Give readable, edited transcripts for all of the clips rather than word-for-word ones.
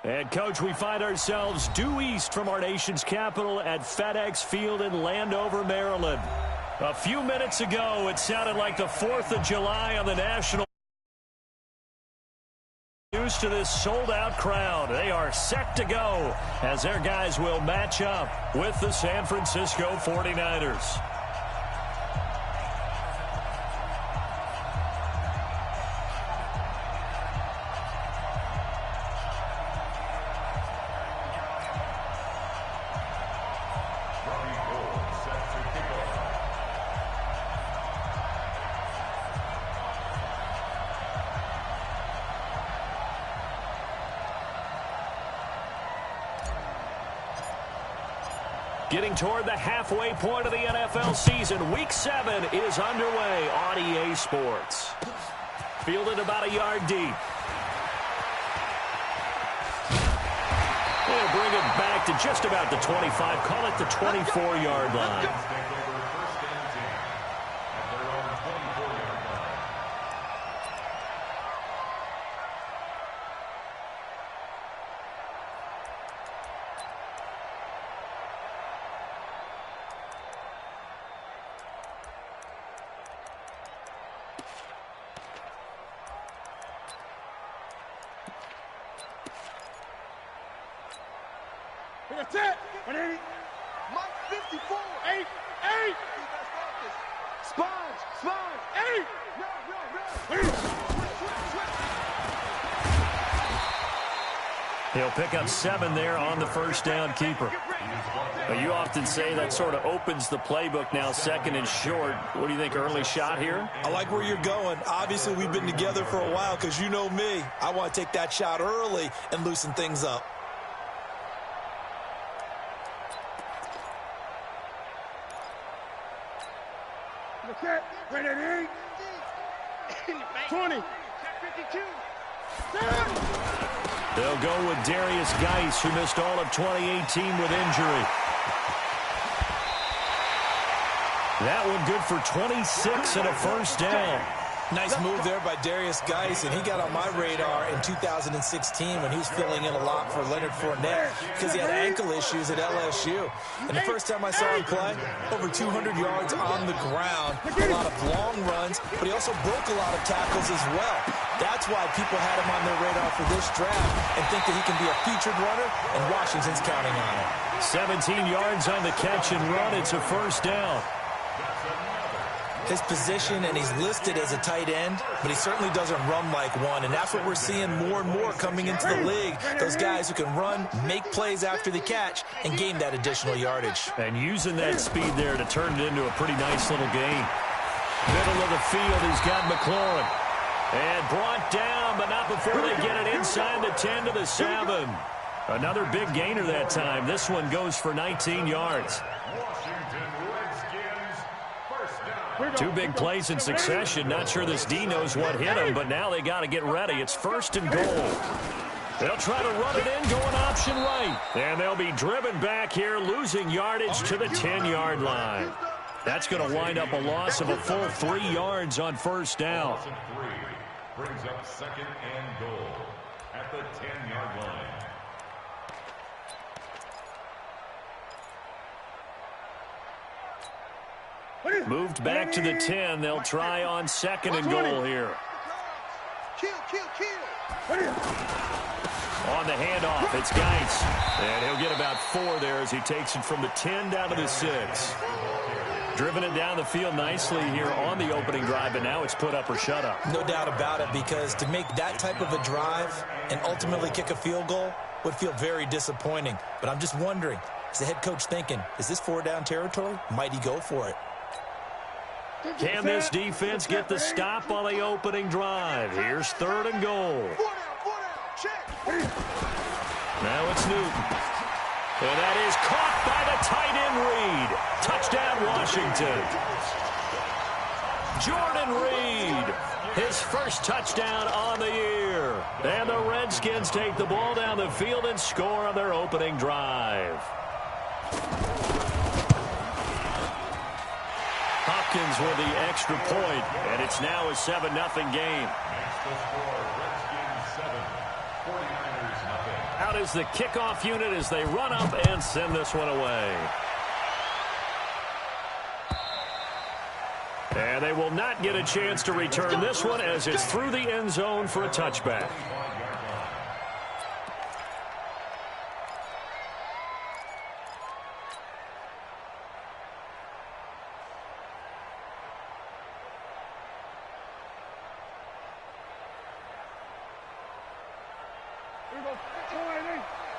And, Coach, we find ourselves due east from our nation's capital at FedEx Field in Landover, Maryland. A few minutes ago, it sounded like the 4th of July on the national. Used to this sold-out crowd. They are set to go as their guys will match up with the San Francisco 49ers. Getting toward the halfway point of the NFL season, Week 7 is underway on EA Sports. Fielded about a yard deep. They'll bring it back to just about the 25, call it the 24-yard line. That's it. 180. Mike 54. 8. Sponge. 8. He'll pick up 7 there on the first down keeper. But you often say that sort of opens the playbook now, 2nd and short. What do you think, early shot here? I like where you're going. Obviously, we've been together for a while because you know me. I want to take that shot early and loosen things up. Okay, 8. 20. 52. They'll go with Darius Geis, who missed all of 2018 with injury. That one good for 26 and a first down. Nice move there by Darius Geis, and he got on my radar in 2016 when he was filling in a lot for Leonard Fournette because he had ankle issues at LSU. And the first time I saw him play, over 200 yards on the ground, a lot of long runs, but he also broke a lot of tackles as well. That's why people had him on their radar for this draft and think that he can be a featured runner, and Washington's counting on it. 17 yards on the catch and run. It's a first down. His position, and he's listed as a tight end, but he certainly doesn't run like one, and that's what we're seeing more and more coming into the league. Those guys who can run, make plays after the catch, and gain that additional yardage. And using that speed there to turn it into a pretty nice little gain. Middle of the field, he's got McLaurin. And brought down, but not before they get it inside the 10 to the 7. Another big gainer that time. This one goes for 19 yards. 2 big plays in succession. Not sure this D knows what hit him, but now they got to get ready. It's 1st and goal. They'll try to run it in, going option right. And they'll be driven back here, losing yardage to the 10-yard line. That's going to wind up a loss of a full 3 yards on first down. Brings up 2nd and goal at the 10-yard line. Moved back to the 10. They'll try on 2nd and goal here. On the handoff, it's Geis. And he'll get about 4 there as he takes it from the 10 down to the 6. Driven it down the field nicely here on the opening drive, but now it's put up or shut up. No doubt about it, because to make that type of a drive and ultimately kick a field goal would feel very disappointing. But I'm just wondering, is the head coach thinking, is this 4-down territory? Might he go for it? Can this defense get the stop on the opening drive? Here's 3rd and goal. Now it's Newton. And that is caught by the tight end Reed. Touchdown, Washington. Jordan Reed, his first touchdown on the year. And the Redskins take the ball down the field and score on their opening drive. Hopkins with the extra point, and it's now a 7-0 game. out as the kickoff unit as they run up and send this one away. And they will not get a chance to return this one as it's through the end zone for a touchback. Here we go.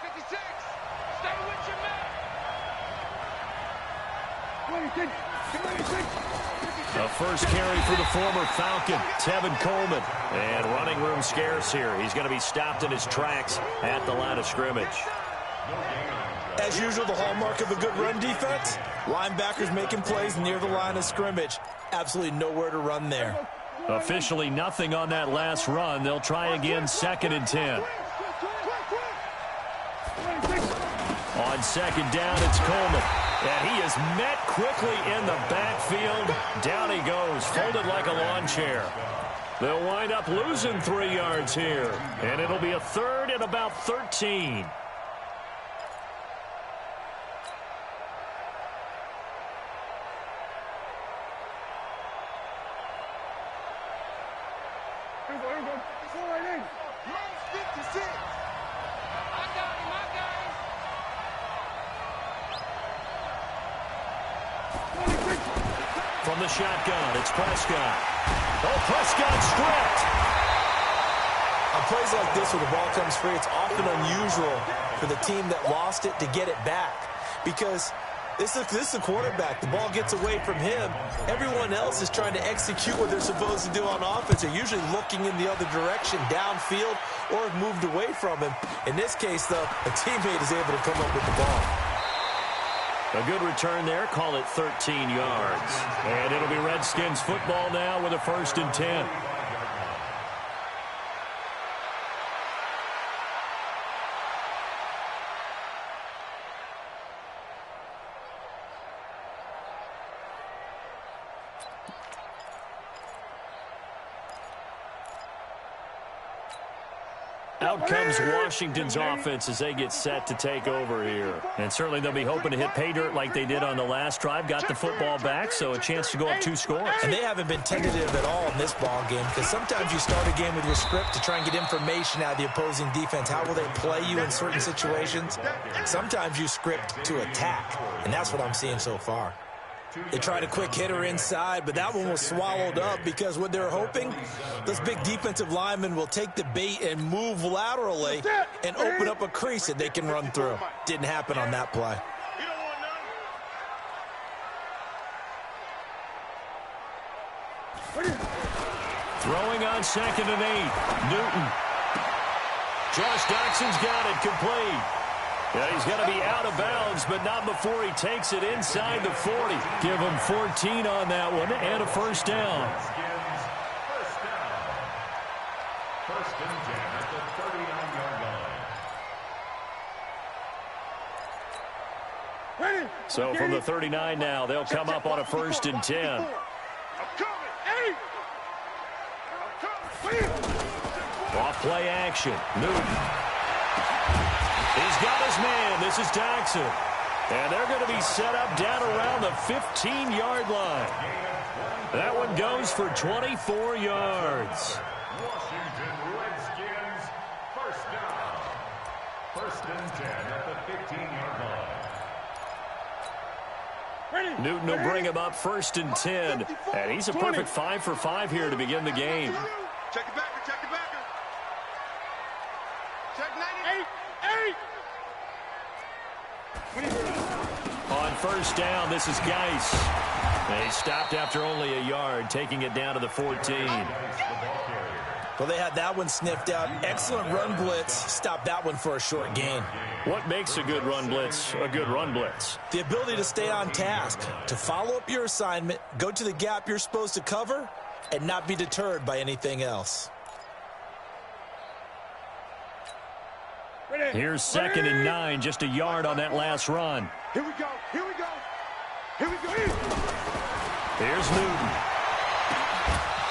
56. Stay with your man. 26. 26. A first carry for the former Falcon, Tevin Coleman. And running room scarce here. He's going to be stopped in his tracks at the line of scrimmage. As usual, the hallmark of a good run defense, linebackers making plays near the line of scrimmage. Absolutely nowhere to run there. Officially nothing on that last run. They'll try again, 2nd and 10. On 2nd down, it's Coleman. And he is met quickly in the backfield. Down he goes, folded like a lawn chair. They'll wind up losing 3 yards here. And it'll be a 3rd and about 13. Here we go. 4-8. 56. I got him. From the shotgun, it's Prescott. Oh, Prescott stripped. On plays like this where the ball comes free, it's often unusual for the team that lost it to get it back. Because this is a quarterback. The ball gets away from him. Everyone else is trying to execute what they're supposed to do on offense. They're usually looking in the other direction, downfield, or have moved away from him. In this case, though, a teammate is able to come up with the ball. A good return there. Call it 13 yards. And it'll be Redskins football now with a 1st and 10. Out comes Washington's offense as they get set to take over here. And certainly they'll be hoping to hit pay dirt like they did on the last drive. Got the football back, so a chance to go up 2 scores. And they haven't been tentative at all in this ball game, because sometimes you start a game with your script to try and get information out of the opposing defense. How will they play you in certain situations? Sometimes you script to attack, and that's what I'm seeing so far. They tried a quick hitter inside, but that one was swallowed up because what they're hoping, those big defensive linemen will take the bait and move laterally and open up a crease that they can run through. Didn't happen on that play. Throwing on 2nd and 8. Newton. Josh Doxson's got it complete. Yeah, he's going to be out of bounds, but not before he takes it inside the 40. Give him 14 on that one and a 1st down. First and 10 at the 39-yard line. So from the 39 now, they'll come up on a 1st and 10. Off play action. Newton. He's got his man. This is Doxson. And they're going to be set up down around the 15-yard line. That one goes for 24 yards. Washington Redskins, 1st down. 1st and 10 at the 15-yard line. Newton will bring him up 1st and 10. And he's a perfect 5 for 5 here to begin the game. Check it back. Check it back. Check 98. On 1st down, this is Geis. They stopped after only a yard, taking it down to the 14. Well, they had that one sniffed out. Excellent run blitz. Stopped that one for a short gain. What makes a good run blitz a good run blitz? The ability to stay on task, to follow up your assignment, go to the gap you're supposed to cover, and not be deterred by anything else. Here's 2nd and 9, just a yard on that last run. Here we go. Here's Newton.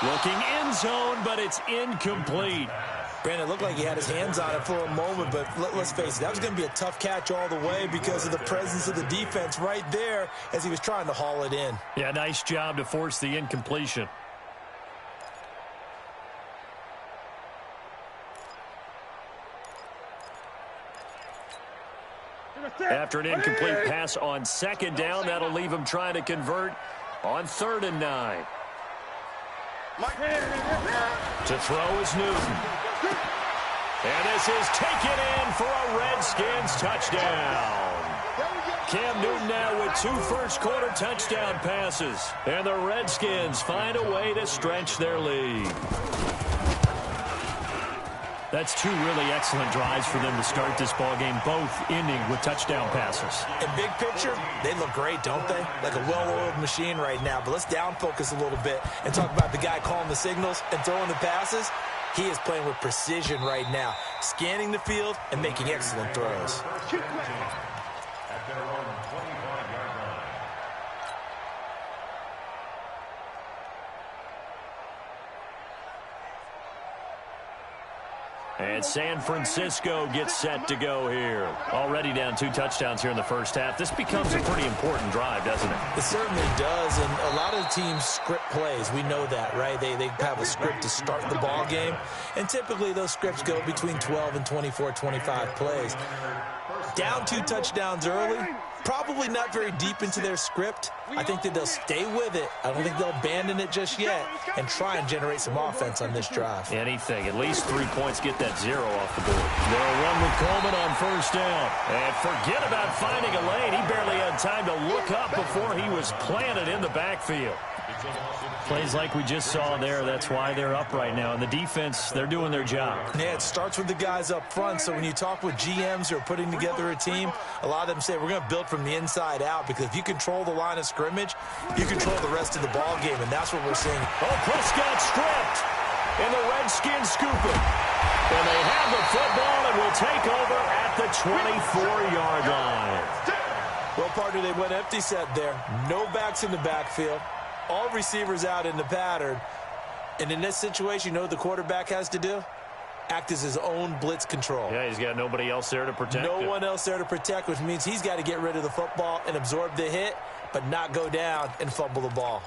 Looking end zone, but it's incomplete. Brandon, it looked like he had his hands on it for a moment, but let's face it, that was going to be a tough catch all the way because of the presence of the defense right there as he was trying to haul it in. Yeah, nice job to force the incompletion. After an incomplete pass on second down, that'll leave him trying to convert on 3rd and 9. To throw is Newton. And this is taken in for a Redskins touchdown. Cam Newton now with 2 first-quarter touchdown passes. And the Redskins find a way to stretch their lead. That's 2 really excellent drives for them to start this ballgame, both ending with touchdown passes. In big picture, they look great, don't they? Like a well-oiled machine right now. But let's down focus a little bit and talk about the guy calling the signals and throwing the passes. He is playing with precision right now, scanning the field and making excellent throws. At their own 25-yard line. And San Francisco gets set to go here. Already down 2 touchdowns here in the first half. This becomes a pretty important drive, doesn't it? It certainly does, and a lot of the teams script plays. We know that, right? They have a script to start the ball game, and typically those scripts go between 12 and 24, 25 plays. Down 2 touchdowns early, probably not very deep into their script. I think that they'll stay with it. I don't think they'll abandon it just yet and try and generate some offense on this drive. Anything. At least 3 points, get that 0 off the board. They'll run with Coleman on 1st down. And forget about finding a lane. He barely had time to look up before he was planted in the backfield. Plays like we just saw there, that's why they're up right now. And the defense, they're doing their job. Yeah, it starts with the guys up front. So when you talk with GMs who are putting together a team, a lot of them say we're going to build from the inside out, because if you control the line of scrimmage, you control the rest of the ball game, and that's what we're seeing. Oh, Prescott stripped, and the Redskins scoop it. And they have the football and will take over at the 24-yard line. Well, partner, they went empty set there. No backs in the backfield. All receivers out in the pattern. And in this situation, you know what the quarterback has to do? Act as his own blitz control. Yeah, he's got nobody else there to protect him. No one else there to protect, which means he's got to get rid of the football and absorb the hit, but not go down and fumble the ball.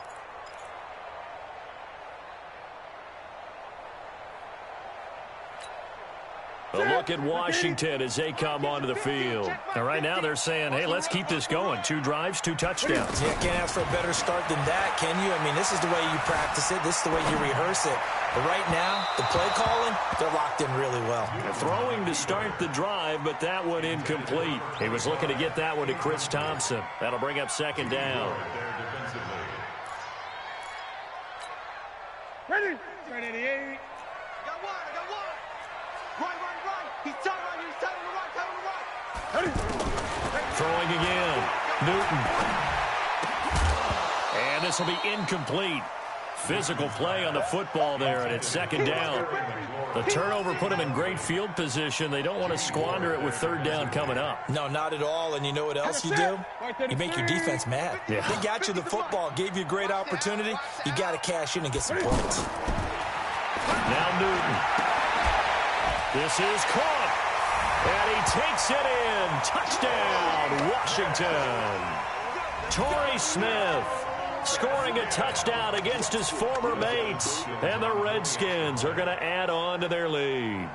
A look at Washington as they come onto the field. And right now they're saying, hey, let's keep this going. 2 drives, 2 touchdowns. Yeah, can't ask for a better start than that, can you? I mean, this is the way you practice it. This is the way you rehearse it. But right now, the play calling, they're locked in really well. Throwing to start the drive, but that one incomplete. He was looking to get that one to Chris Thompson. That'll bring up 2nd down. Ready? Ready, 88. Got one. Right. He's tight right here. He's tight on the right. Throwing again. Newton. And this will be incomplete. Physical play on the football there, and it's 2nd down. The turnover put him in great field position. They don't want to squander it with 3rd down coming up. No, not at all. And you know what else you do? You make your defense mad. Yeah. They got you the football, gave you a great opportunity. You got to cash in and get some points. Now Newton. This is caught, and he takes it in. Touchdown, Washington. Torrey Smith scoring a touchdown against his former mates, and the Redskins are going to add on to their lead.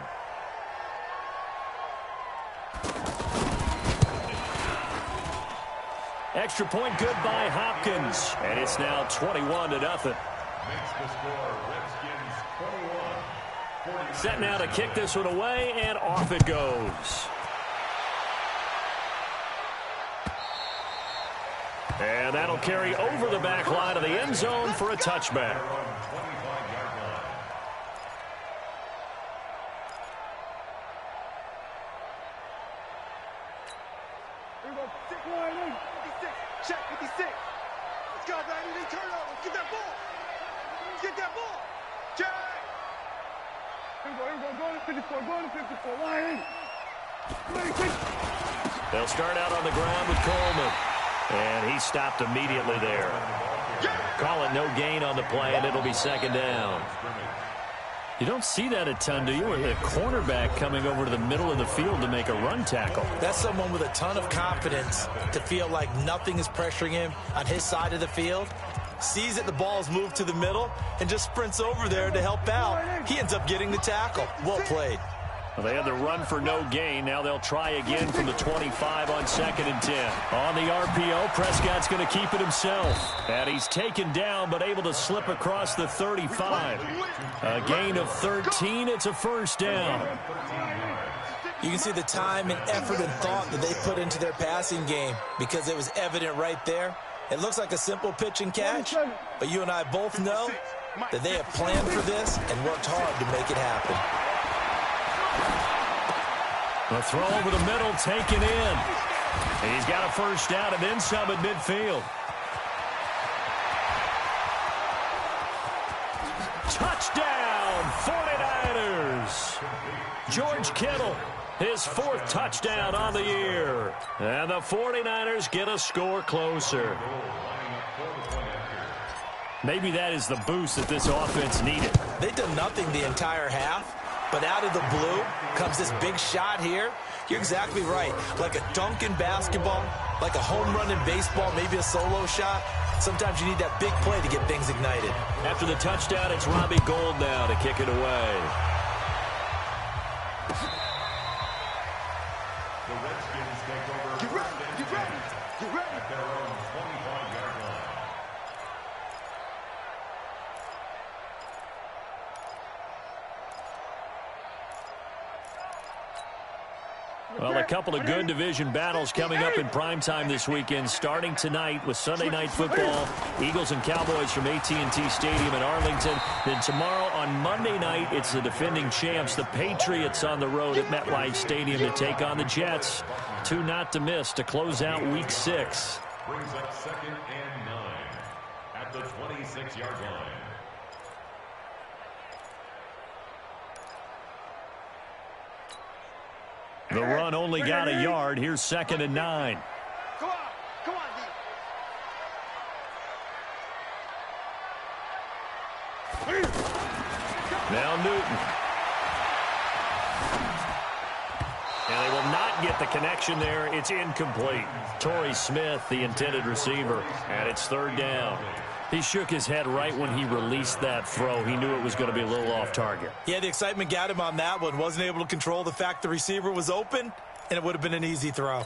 Extra point good by Hopkins, and it's now 21-0. Makes the score Redskins 21. Set now to kick this one away, and off it goes. And that'll carry over the back line of the end zone for a touchback. Here we go. 56. Check 56. Let's go, baby. They turn over. Let's get that ball. Let's get that ball. Check. Here we go. Go to 54. Go to 54. Line. They'll start out on the ground with Coleman. And he stopped immediately there. Call it no gain on the play, and it'll be 2nd down. You don't see that a ton, do you? With a cornerback coming over to the middle of the field to make a run tackle. That's someone with a ton of confidence to feel like nothing is pressuring him on his side of the field. Sees that the ball is moved to the middle and just sprints over there to help out. He ends up getting the tackle. Well played. Well, they had the run for no gain. Now they'll try again from the 25 on 2nd and 10. On the RPO, Prescott's going to keep it himself. And he's taken down but able to slip across the 35. A gain of 13. It's a first down. You can see the time and effort and thought that they put into their passing game because it was evident right there. It looks like a simple pitch and catch, but you and I both know that they have planned for this and worked hard to make it happen. The throw over the middle, taken in. He's got a first down and then some at midfield. Touchdown, 49ers. George Kittle, his 4th touchdown on the year. And the 49ers get a score closer. Maybe that is the boost that this offense needed. They've done nothing the entire half. But out of the blue comes this big shot here. You're exactly right. Like a dunk in basketball, like a home run in baseball, maybe a solo shot. Sometimes you need that big play to get things ignited. After the touchdown, it's Robbie Gould now to kick it away. The Redskins take over. Get ready. At their own 25-yard line. Well, a couple of good division battles coming up in primetime this weekend, starting tonight with Sunday Night Football. Eagles and Cowboys from AT&T Stadium in Arlington. Then tomorrow on Monday night, it's the defending champs, the Patriots, on the road at MetLife Stadium to take on the Jets. 2 not to miss to close out Week 6. Brings up 2nd and 9 at the 26-yard line. The run only got a yard. Here's 2nd and 9. Come on, D. Now Newton. And they will not get the connection there. It's incomplete. Torrey Smith, the intended receiver, and it's 3rd down. He shook his head right when he released that throw. He knew it was going to be a little off target. Yeah, the excitement got him on that one. Wasn't able to control the fact the receiver was open, and it would have been an easy throw.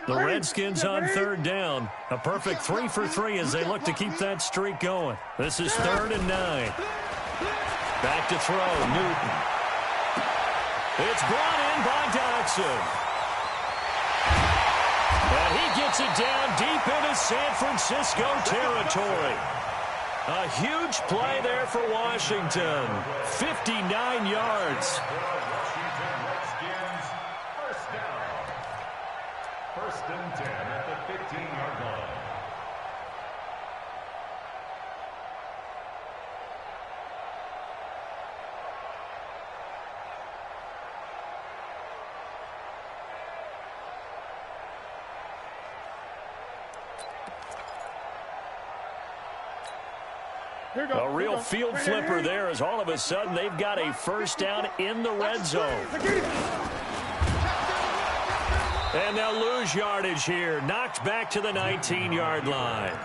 The Redskins on 3rd down. A perfect 3 for 3 as they look to keep that streak going. This is 3rd and 9. Back to throw, Newton. It's brought in by Dodson. And he gets it down deep into San Francisco territory. A huge play there for Washington. 59 yards. Washington Redskins, first down. 1st and 10 at the 15-yard line. A real field flipper there as all of a sudden they've got a first down in the red zone. And they'll lose yardage here. Knocked back to the 19-yard line.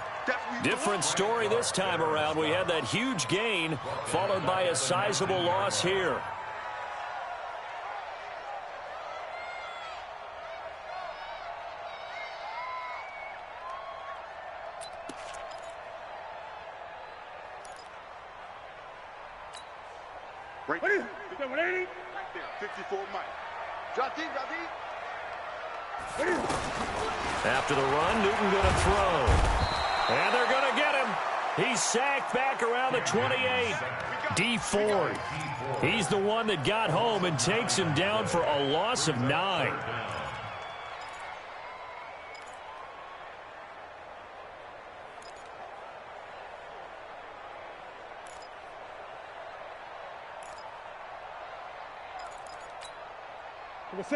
Different story this time around. We had that huge gain followed by a sizable loss here. Right there. 54 Mike. Drop deep. After the run, Newton going to throw. And they're going to get him. He's sacked back around the 28. D Ford. He's the one that got home and takes him down for a loss of 9.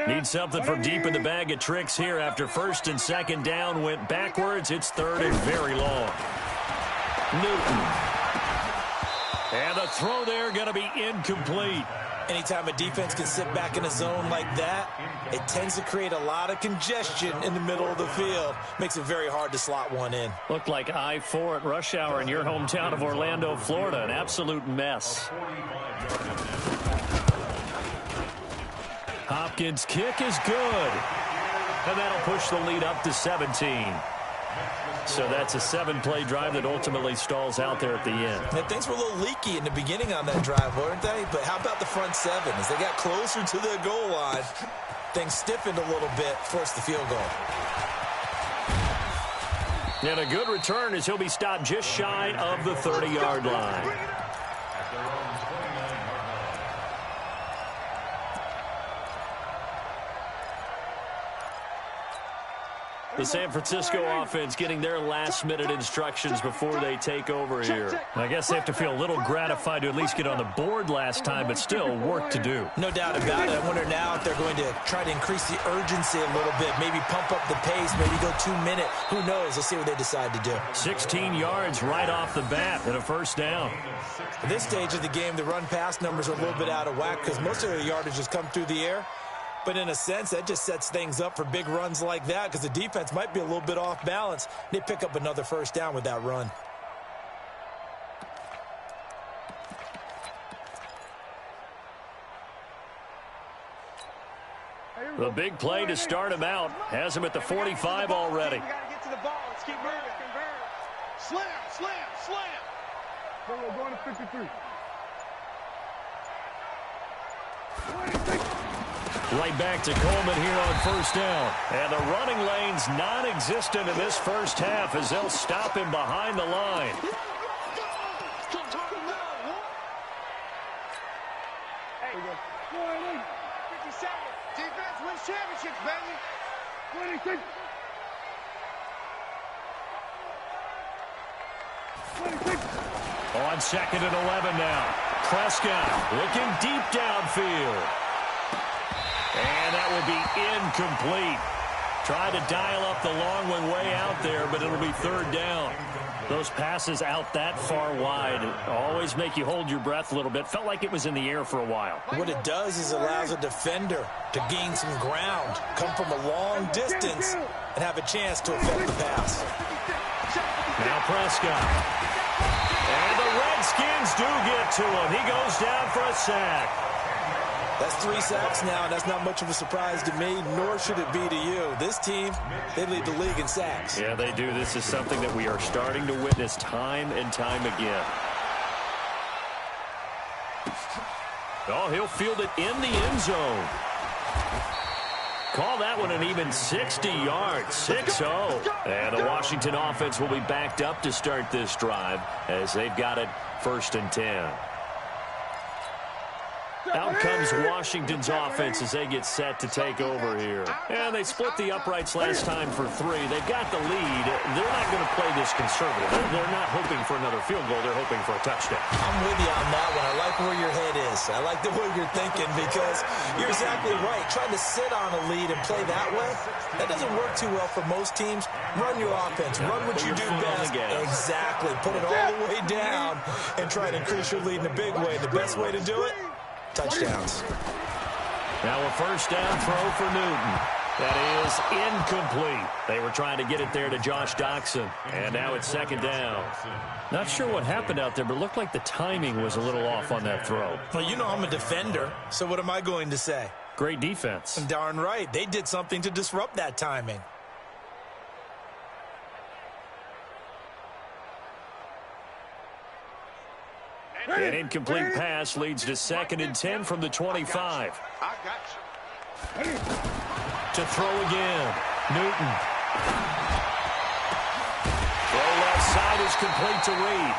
Need something from deep in the bag of tricks here after 1st and 2nd down went backwards. It's 3rd and very long. Newton. And the throw there going to be incomplete. Anytime a defense can sit back in a zone like that, it tends to create a lot of congestion in the middle of the field. Makes it very hard to slot one in. Looked like I-4 at rush hour in your hometown of Orlando, Florida. An absolute mess. Hopkins' kick is good. And that'll push the lead up to 17. So that's a 7-play drive that ultimately stalls out there at the end. And things were a little leaky in the beginning on that drive, weren't they? But how about the front seven? As they got closer to the goal line, things stiffened a little bit, forced the field goal. And a good return as he'll be stopped just shy of the 30-yard line. The San Francisco offense getting their last-minute instructions before they take over here. I guess they have to feel a little gratified to at least get on the board last time, but still work to do. No doubt about it. I wonder now if they're going to try to increase the urgency a little bit, maybe pump up the pace, maybe go 2-minute. Who knows? Let's see what they decide to do. 16 yards right off the bat and a first down. At this stage of the game, the run-pass numbers are a little bit out of whack because most of the yardage has come through the air. But in a sense, that just sets things up for big runs like that because the defense might be a little bit off balance. They pick up another first down with that run. The big play to start him out. Has him at the 45 already. We got to get to the ball. Let's keep moving. Slam, slam, slam. We're going to 53. Right back to Coleman here on first down. And the running lane's non-existent in this first half as they'll stop him behind the line. Hey, 50 seconds. Defense wins championships, baby. 26. 26. On 2nd and 11 now. Prescott looking deep downfield. And that will be incomplete. Try to dial up the long one way out there, but it'll be third down. Those passes out that far wide always make you hold your breath a little bit. Felt like it was in the air for a while. What it does is allows a defender to gain some ground, come from a long distance, and have a chance to affect the pass. Now Prescott. And the Redskins do get to him. He goes down for a sack. That's 3 sacks now, and that's not much of a surprise to me, nor should it be to you. This team, they lead the league in sacks. Yeah, they do. This is something that we are starting to witness time and time again. Oh, he'll field it in the end zone. Call that one an even 60 yards, 6-0. And the Washington offense will be backed up to start this drive as they've got it 1st and 10. Out comes Washington's offense as they get set to take over here. And they split the uprights last time for 3. They've got the lead. They're not going to play this conservative. They're not hoping for another field goal. They're hoping for a touchdown. I'm with you on that one. I like where your head is. I like the way you're thinking because you're exactly right. Trying to sit on a lead and play that way, that doesn't work too well for most teams. Run your offense. Run what you do best. Exactly. Put it all the way down and try to increase your lead in a big way. The best way to do it? Touchdowns. Now a first down throw for Newton. That is incomplete. They were trying to get it there to Josh Doxson. And now it's 2nd down. Not sure what happened out there, but it looked like the timing was a little off on that throw. Well, you know I'm a defender, so what am I going to say? Great defense. Darn right. They did something to disrupt that timing. An incomplete pass leads to 2nd and 10 from the 25. I got you. To throw again. Newton. Throw left side is complete to Reed.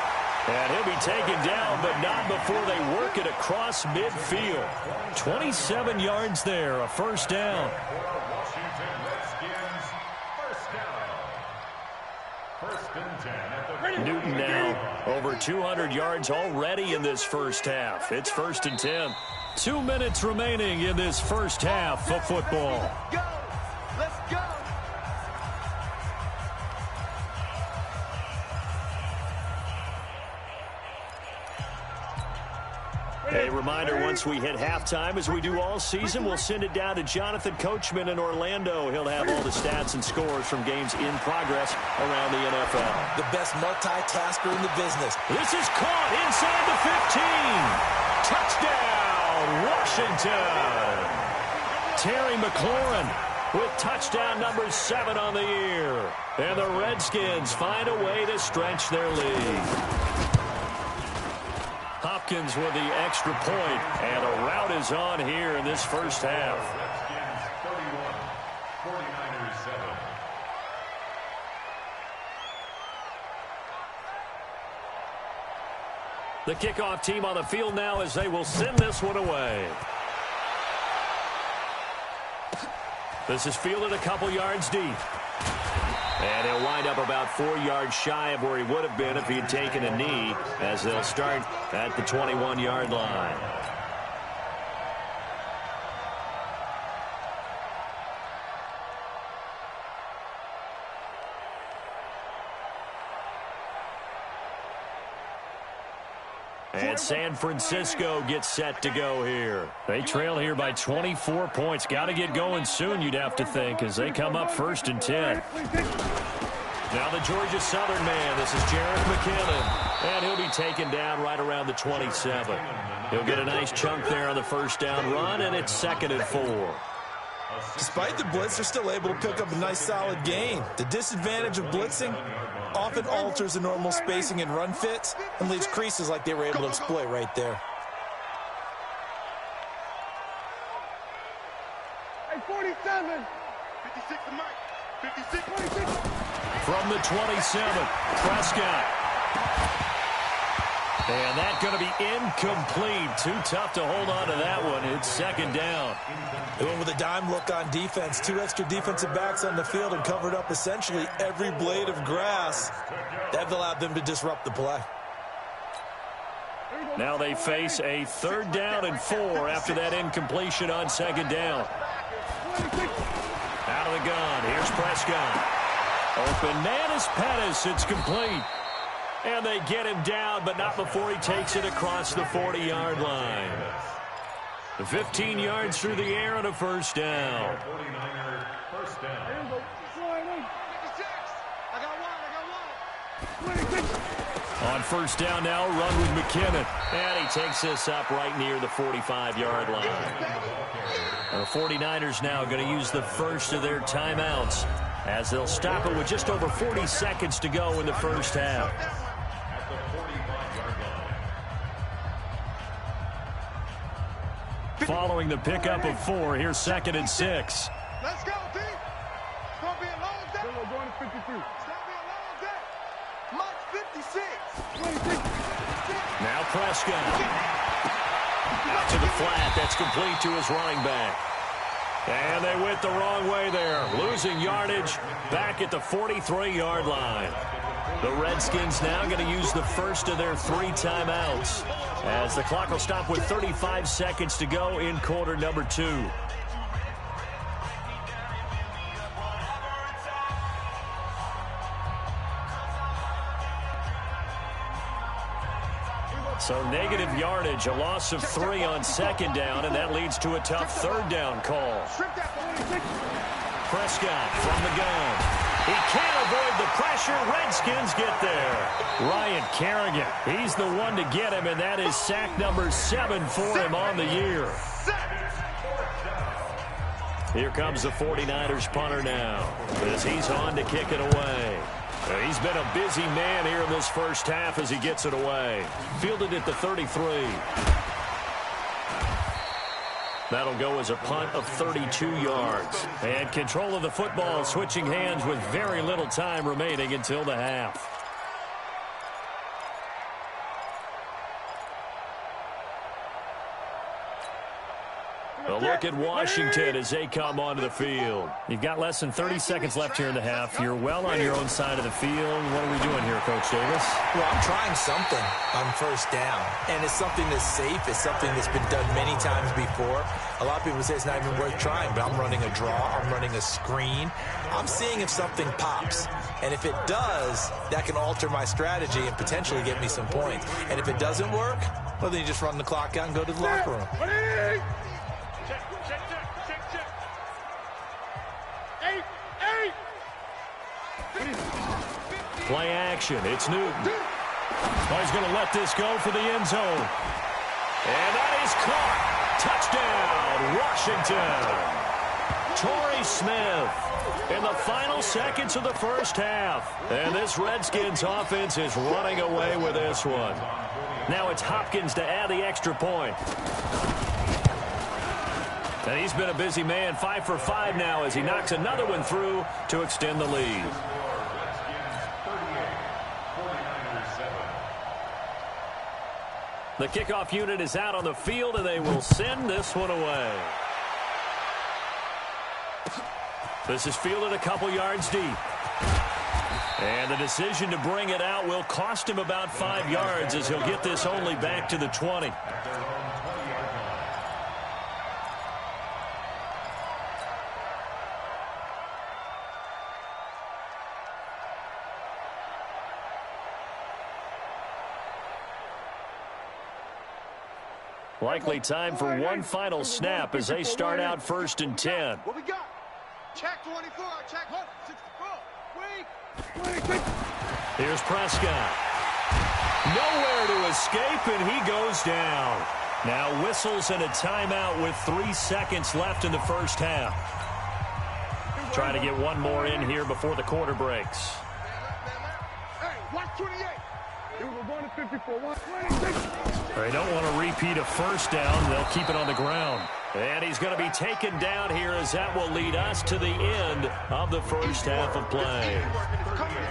And he'll be taken down, but not before they work it across midfield. 27 yards there, a first down. Washington Redskins, first down. 1st and 10 at the Newton now over 200 yards already in this first half. It's 1st and 10. 2 minutes remaining in this first half of football. Go. Let's go. A reminder, once we hit halftime, as we do all season, we'll send it down to Jonathan Coachman in Orlando. He'll have all the stats and scores from games in progress around the NFL. The best multitasker in the business. This is caught inside the 15. Touchdown, Washington. Terry McLaurin with touchdown number 7 on the year. And the Redskins find a way to stretch their lead. Hopkins with the extra point, and a rout is on here in this first half. Redskins 31, 49ers 7. The kickoff team on the field now as they will send this one away. This is fielded a couple yards deep. And he'll wind up about 4 yards shy of where he would have been if he had taken a knee, as they'll start at the 21-yard line. And San Francisco gets set to go here. They trail here by 24 points. Got to get going soon, you'd have to think, as they come up 1st and 10. Now the Georgia Southern man. This is Jarek McKinnon. And he'll be taken down right around the 27. He'll get a nice chunk there on the first down run, and it's 2nd and 4. Despite the blitz, they're still able to pick up a nice solid gain. The disadvantage of blitzing often alters the normal spacing and run fits and leaves creases like they were able to exploit right there. Hey, 47. 56 to Mike. 56. 26. From the 27, Prescott. And that's going to be incomplete. Too tough to hold on to that one. It's 2nd down. They went with a dime look on defense. 2 extra defensive backs on the field and covered up essentially every blade of grass. That allowed them to disrupt the play. Now they face a 3rd down and 4 after that incompletion on 2nd down. Out of the gun. Here's Prescott. Open man is Pettis. It's complete. And they get him down, but not before he takes it across the 40-yard line. 15 yards through the air and a first down. 49er first down. On first down now, run with McKinnon. And he takes this up right near the 45-yard line. The 49ers now going to use the first of their timeouts, as they'll stop it with just over 40 seconds to go in the first half. Following the pickup of 4, here's 2nd and 6. Let's go, team. It's going to be a long day. We're going to 52. It's going to be a long day. Mike 56. 26. Now Prescott. Out to the flat. That's complete to his running back. And they went the wrong way there. Losing yardage back at the 43-yard line. The Redskins now going to use the first of their 3 timeouts, as the clock will stop with 35 seconds to go in quarter number 2. So negative yardage, a loss of 3 on 2nd down, and that leads to a tough 3rd down call. Prescott from the gun. He can't avoid the pressure. Redskins get there. Ryan Kerrigan, he's the one to get him, and that is sack number 7 for him on the year. Here comes the 49ers punter now, as he's on to kick it away. He's been a busy man here in this first half as he gets it away. Fielded at the 33. That'll go as a punt of 32 yards. And control of the football switching hands with very little time remaining until the half. The look at Washington as they come onto the field. You've got less than 30 seconds left here in the half. You're well on your own side of the field. What are we doing here, Coach Davis? Well, I'm trying something on first down, and it's something that's safe. It's something that's been done many times before. A lot of people say it's not even worth trying, but I'm running a draw. I'm running a screen. I'm seeing if something pops, and if it does, that can alter my strategy and potentially get me some points. And if it doesn't work, well, then you just run the clock out and go to the locker room. Play action. It's Newton. Oh, he's going to let this go for the end zone. And that is caught. Touchdown, Washington. Torrey Smith in the final seconds of the first half. And this Redskins offense is running away with this one. Now it's Hopkins to add the extra point. And he's been a busy man, 5 for 5 now as he knocks another one through to extend the lead. The kickoff unit is out on the field, and they will send this one away. This is fielded a couple yards deep. And the decision to bring it out will cost him about 5 yards as he'll get this only back to the 20. Likely time for one final snap as they start out 1st and 10. What we got? Check 24. Check 64. Wait. Here's Prescott. Nowhere to escape, and he goes down. Now whistles and a timeout with 3 seconds left in the first half. Trying to get one more in here before the quarter breaks. Hey, watch 28. We're going to 54. They don't want to repeat a first down. They'll keep it on the ground. And he's going to be taken down here as that will lead us to the end of the first half of play.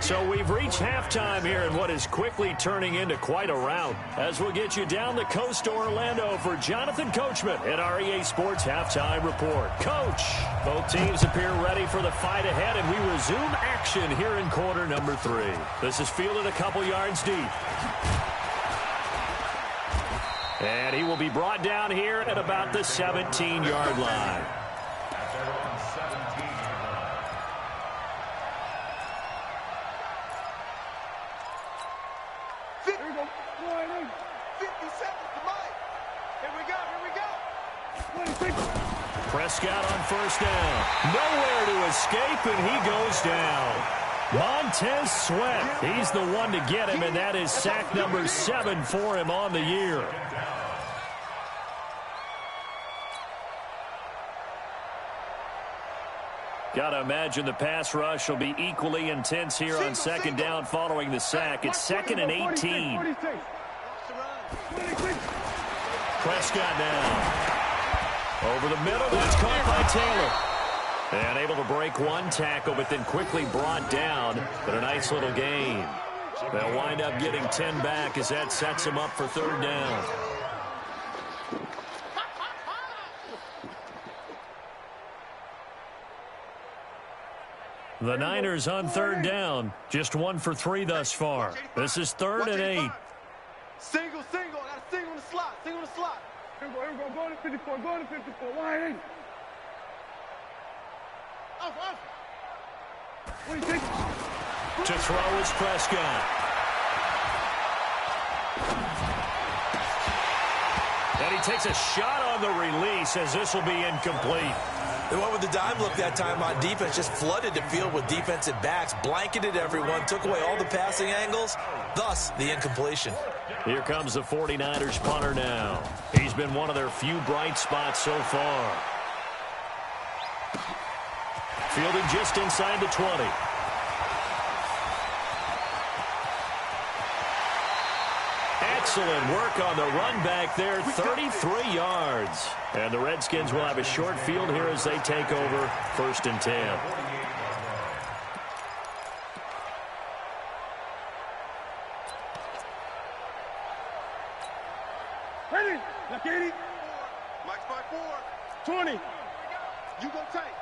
So we've reached halftime here in what is quickly turning into quite a rout. As we'll get you down the coast to Orlando for Jonathan Coachman at our EA Sports Halftime Report. Coach, both teams appear ready for the fight ahead, and we resume action here in quarter number 3. This is fielded a couple yards deep. And he will be brought down here at about the 17-yard line. Prescott on first down. Nowhere to escape, and he goes down. Montez Sweat, he's the one to get him, and that is sack number 7 for him on the year. Got to imagine the pass rush will be equally intense here on second down following the sack. It's 2nd and 18. Prescott now. Over the middle, that's caught by Taylor. And able to break one tackle, but then quickly brought down. But a nice little gain. They'll wind up getting 10 back as that sets them up for 3rd down. The Niners on 3rd down. Just 1 for 3 thus far. This is 3rd and 8. Single. I got a single in the slot. Here we go. Go to 54. Wide in. Off. What do you think? To throw is Prescott. And he takes a shot on the release as this will be incomplete. They went with the dime look that time on defense, just flooded the field with defensive backs, blanketed everyone, took away all the passing angles, thus the incompletion. Here comes the 49ers punter now. He's been one of their few bright spots so far. Fielded just inside the 20. Excellent work on the run back there, 33 yards. And the Redskins will have a short field here as they take over 1st and 10. Ready? Look, 80. Mike's by 4. 20. You go tight.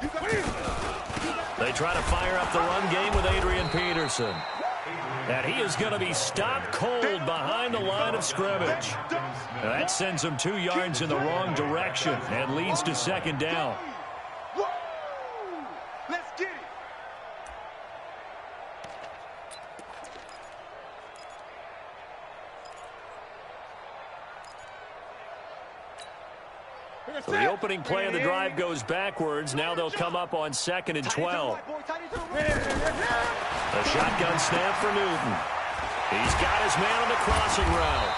You go tight. They try to fire up the run game with Adrian Peterson. And he is going to be stopped cold behind the line of scrimmage. That sends him 2 yards in the wrong direction and leads to second down. Let's get it. So the opening play of the drive goes backwards. Now they'll come up on 2nd and 12. A shotgun snap for Newton. He's got his man on the crossing route.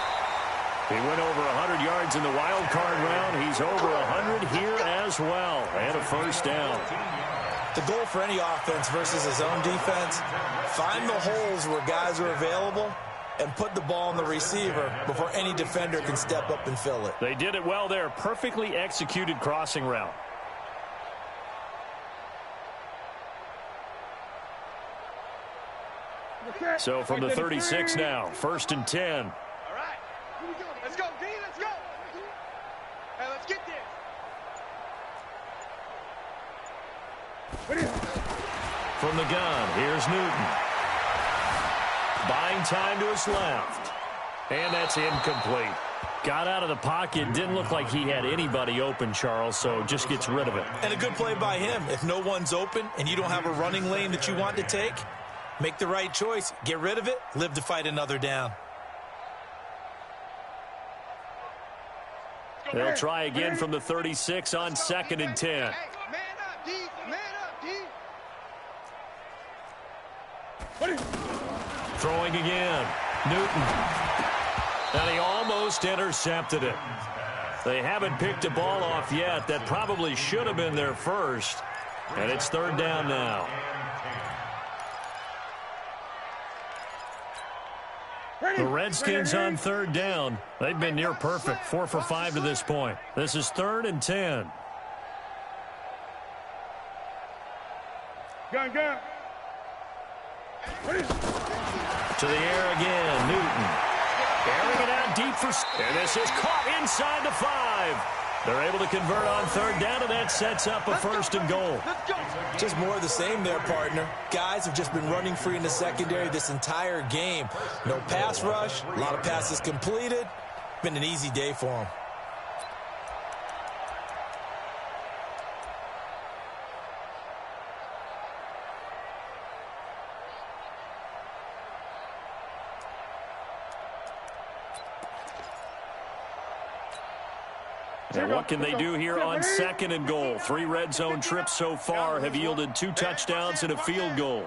He went over 100 yards in the wild card round. He's over 100 here as well. And a first down. The goal for any offense versus his own defense, find the holes where guys are available and put the ball on the receiver before any defender can step up and fill it. They did it well there. Perfectly executed crossing route. So from the 36 now, 1st and 10. All right. Let's go, D. Let's go. Hey, let's get this. From the gun, here's Newton. Buying time to his left. And that's incomplete. Got out of the pocket. Didn't look like he had anybody open, Charles, so just gets rid of it. And a good play by him. If no one's open and you don't have a running lane that you want to take, make the right choice. Get rid of it. Live to fight another down. They'll try again from the 36 on 2nd and 10. Hey, man up, D. Man up, D. Throwing again. Newton. And he almost intercepted it. They haven't picked a ball off yet. That probably should have been their first. And it's 3rd down now. The Redskins on 3rd down. They've been near perfect. 4 for 5 to this point. This is 3rd and 10. Gun. To the air again. Newton. Airing it out deep for... And this is caught inside the 5. They're able to convert on 3rd down, and that sets up a 1st and goal. Just more of the same there, partner. Guys have just been running free in the secondary this entire game. No pass rush, a lot of passes completed. Been an easy day for them. And what can they do here on 2nd and goal? 3 red zone trips so far have yielded 2 touchdowns and a field goal.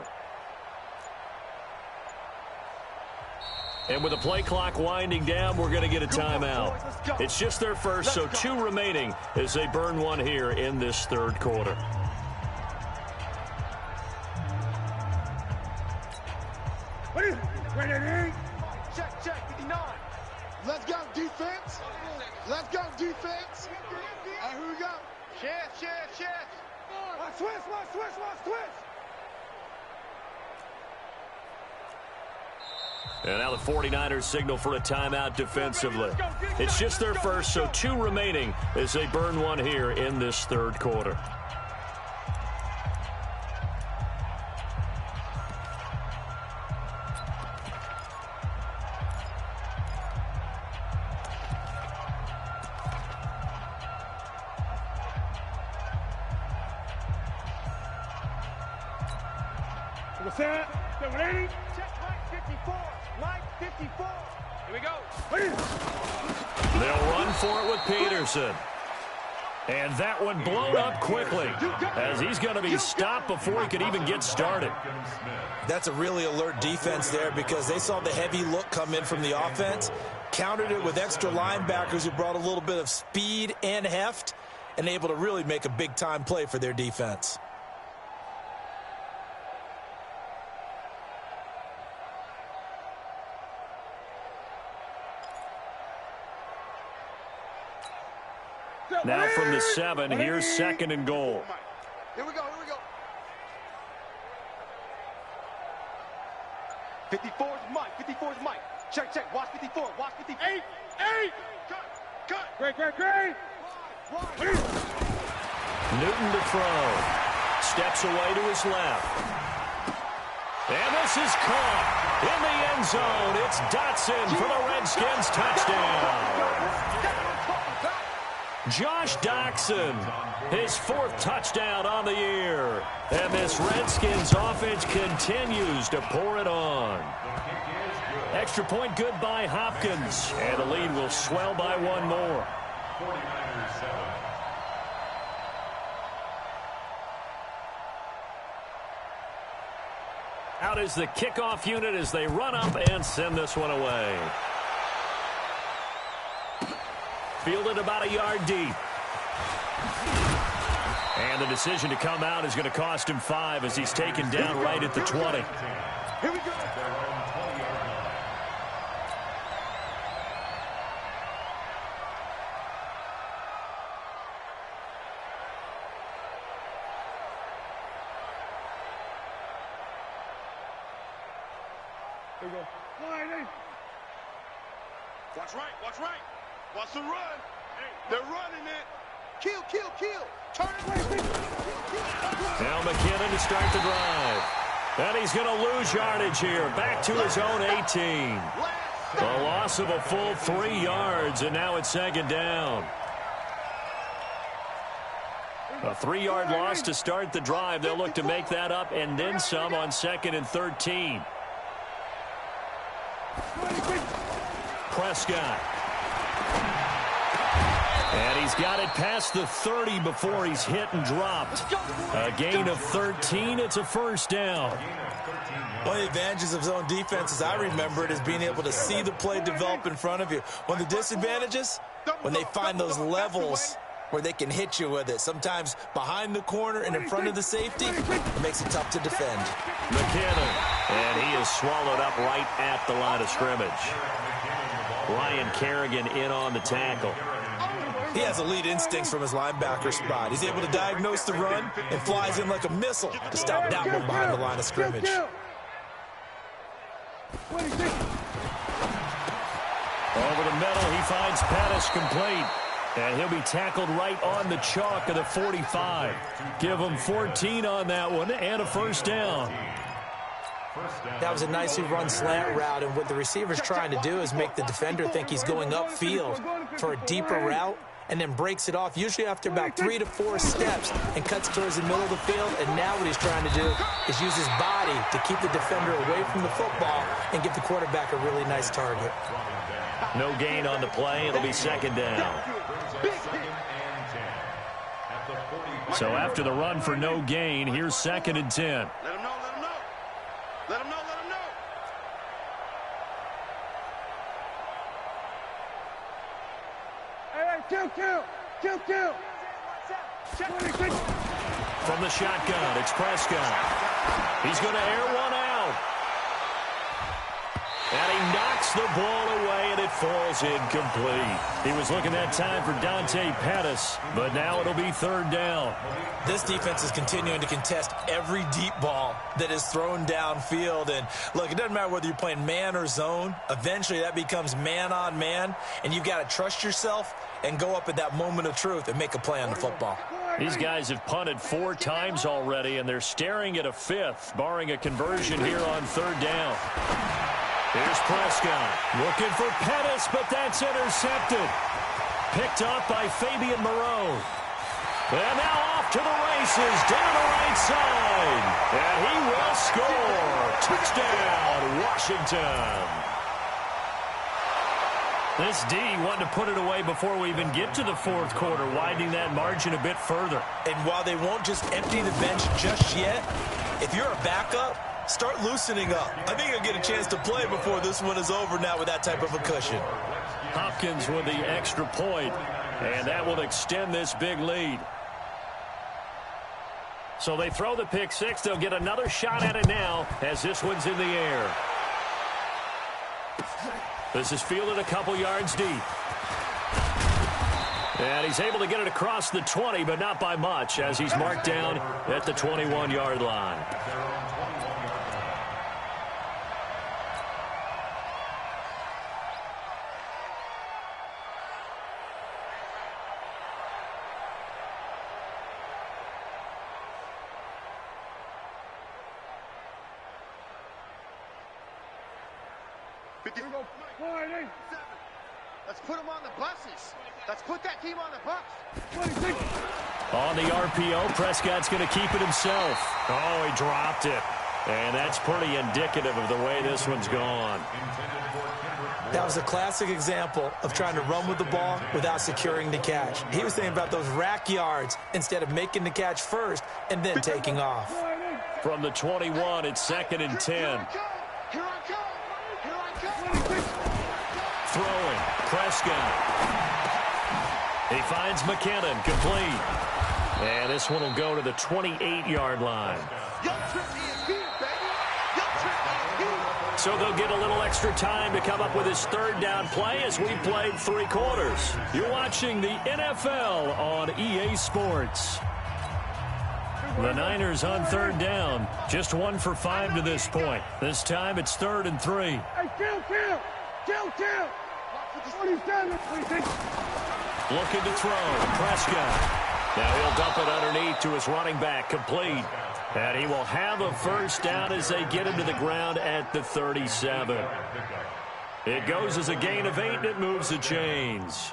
And with the play clock winding down, we're going to get a timeout. It's just their first, so 2 remaining as they burn 1 here in this 3rd quarter. Check, 59. Let's go, defense. Let's go, defense. Here we go. Shift. Watch twist. And now the 49ers signal for a timeout defensively. It's just their first, so 2 remaining as they burn 1 here in this 3rd quarter. Check, Mike 54. Mike 54. Here we go. They'll run for it with Peterson. And that one blown up quickly as he's going to be stopped before he could even get started. That's a really alert defense there because they saw the heavy look come in from the offense, countered it with extra linebackers who brought a little bit of speed and heft, and able to really make a big-time play for their defense. Now from the 7, here's 2nd and goal. Here we go. 54 is Mike. Check. Watch 54. 8. Cut. Great. Newton to throw. Steps away to his left. And this is caught in the end zone. It's Dotson for the Redskins touchdown. Josh Doctson, his 4th touchdown on the year. And this Redskins offense continues to pour it on. Extra point good by Hopkins. And the lead will swell by 1 more. 49ers 7. Out is the kickoff unit as they run up and send this one away. Fielded about a yard deep. And the decision to come out is going to cost him 5 as he's taken down right at the 20. Here we go. Here we go. Watch right, watch right. Watch the run. They're running it. Kill, kill, kill. Turn it. Now McKinnon to start the drive. And he's going to lose yardage here. Back to his own 18. A loss of a full 3 yards, and now it's 2nd down. A 3-yard loss to start the drive. They'll look to make that up and then some on 2nd and 13. Prescott. And he's got it past the 30 before he's hit and dropped. A gain of 13. It's a 1st down. One of the advantages of zone defense, as I remember it, is being able to see the play develop in front of you. One of the disadvantages, when they find those levels where they can hit you with it. Sometimes behind the corner and in front of the safety, it makes it tough to defend. McKinnon. And he is swallowed up right at the line of scrimmage. Ryan Kerrigan in on the tackle. He has elite instincts from his linebacker spot. He's able to diagnose the run and flies in like a missile to stop that one behind the line of scrimmage. Over the middle, he finds Pettis complete. And he'll be tackled right on the chalk of the 45. Give him 14 on that one and a 1st down. That was a nicely run slant route, and what the receiver's trying to do is make the defender think he's going upfield for a deeper route and then breaks it off, usually after about 3 to 4 steps, and cuts towards the middle of the field. And now what he's trying to do is use his body to keep the defender away from the football and give the quarterback a really nice target. No gain on the play. It'll be 2nd down. So after the run for no gain, here's 2nd and 10. Let him know, let him know. Let him know, let him know. Hey, kill. From the shotgun, it's Prescott. He's going to air one out. And he knocks the ball away, and it falls incomplete. He was looking that time for Dante Pettis, but now it'll be 3rd down. This defense is continuing to contest every deep ball that is thrown downfield. And, look, it doesn't matter whether you're playing man or zone. Eventually, that becomes man-on-man, and you've got to trust yourself and go up at that moment of truth and make a play on the football. These guys have punted 4 times already, and they're staring at a 5th, barring a conversion here on 3rd down. Here's Prescott looking for Pettis, but that's intercepted. Picked up by Fabian Moreau. And now off to the races down the right side. And he will score. Touchdown, Washington. This D wanting to put it away before we even get to the 4th quarter, widening that margin a bit further. And while they won't just empty the bench just yet, if you're a backup, start loosening up. I think you'll get a chance to play before this one is over now with that type of a cushion. Hopkins with the extra point, and that will extend this big lead. So they throw the pick 6. They'll get another shot at it now as this one's in the air. This is fielded a couple yards deep. And he's able to get it across the 20, but not by much, as he's marked down at the 21-yard line. Here we go. 4-8. Let's put them on the buses. Let's put that team on the bus. 26. On the RPO, Prescott's going to keep it himself. Oh, he dropped it. And that's pretty indicative of the way this one's gone. That was a classic example of trying to run with the ball without securing the catch. He was thinking about those rack yards instead of making the catch first and then taking off. From the 21, it's 2nd and 10. Here I come. Here I come. Throwing, Prescott. He finds McKinnon, complete. And this one will go to the 28-yard line. So they'll get a little extra time to come up with his 3rd down play as we played 3 quarters. You're watching the NFL on EA Sports. The Niners on 3rd down. Just 1 for 5 to this point. This time it's 3rd and 3. Hey, kill. 47. Looking to throw. Prescott. Now he'll dump it underneath to his running back, complete. And he will have a 1st down as they get him to the ground at the 37. It goes as a gain of 8, and it moves the chains.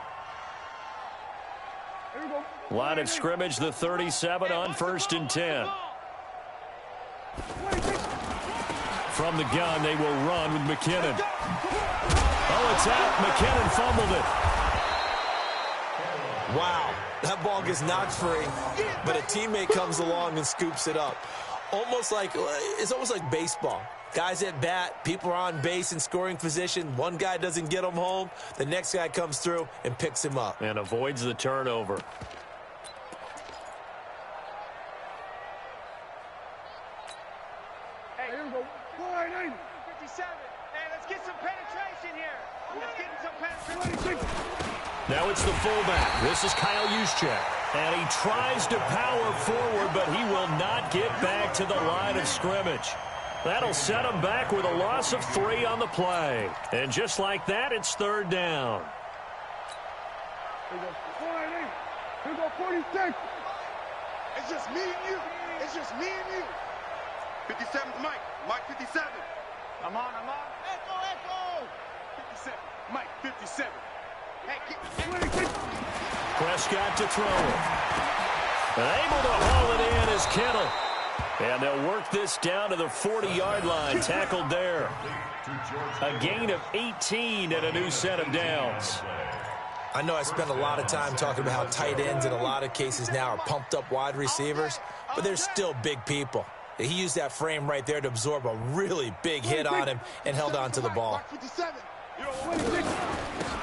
Line of scrimmage, the 37 on 1st and 10. From the gun, they will run with McKinnon. Oh, it's out. McKinnon fumbled it. Wow, that ball gets knocked free, but a teammate comes along and scoops it up. It's almost like baseball. Guys at bat, people are on base in scoring position. One guy doesn't get him home. The next guy comes through and picks him up. And avoids the turnover. Hey, here we go. 4-8. 57. Hey, let's get some penetration here. Let's get some penetration. Now it's the fullback. This is Kyle Juszczyk. And he tries to power forward, but he will not get back to the line of scrimmage. That'll set him back with a loss of 3 on the play. And just like that, it's 3rd down. Here we go. 4-8. Here we go. 46. It's just me and you. It's just me and you. 57's Mike. Mike 57. I'm on. Echo. 57. Mike 57. Prescott to throw it. Able to haul it in is Kittle. And they'll work this down to the 40-yard line. Tackled there. A gain of 18 and a new set of downs. I know I spend a lot of time talking about how tight ends in a lot of cases now are pumped up wide receivers, but they're still big people. He used that frame right there to absorb a really big hit on him and held on to the ball.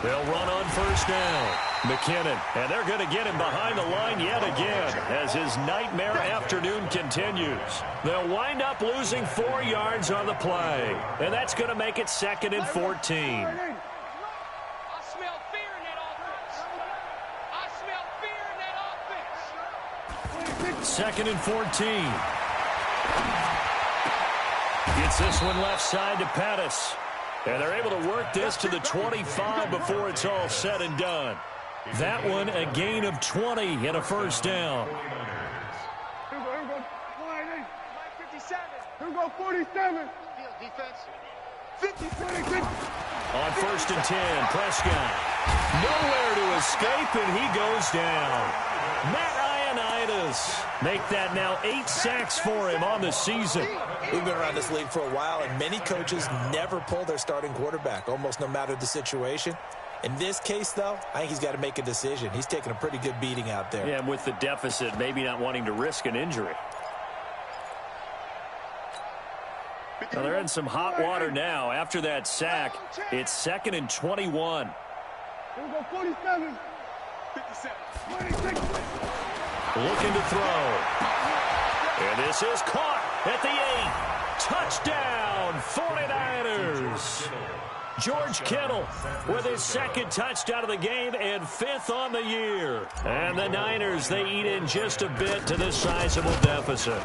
They'll run on 1st down. McKinnon, and they're going to get him behind the line yet again as his nightmare afternoon continues. They'll wind up losing 4 yards on the play, and that's going to make it 2nd and 14. I smell fear in that offense. 2nd and 14. Gets this one left side to Pettis. And they're able to work this to the 25 before it's all said and done. That one a gain of 20 and a 1st down. Here we go. 57. Here we go. 47. Defense. 50. On 1st and 10, Prescott. Nowhere to escape, and he goes down. Matt Ioannidis make that now 8 sacks for him on the season. We've been around this league for a while, and many coaches never pull their starting quarterback, almost no matter the situation. In this case, though, I think he's got to make a decision. He's taking a pretty good beating out there. Yeah, and with the deficit, maybe not wanting to risk an injury. Well, they're in some hot water now. After that sack, it's 2nd and 21. Here we go. 47. 57. 26. Looking to throw. And this is caught at the 8. Touchdown, 49ers. George Kittle with his 2nd touchdown of the game and 5th on the year. And the Niners, they eat in just a bit to this sizable deficit.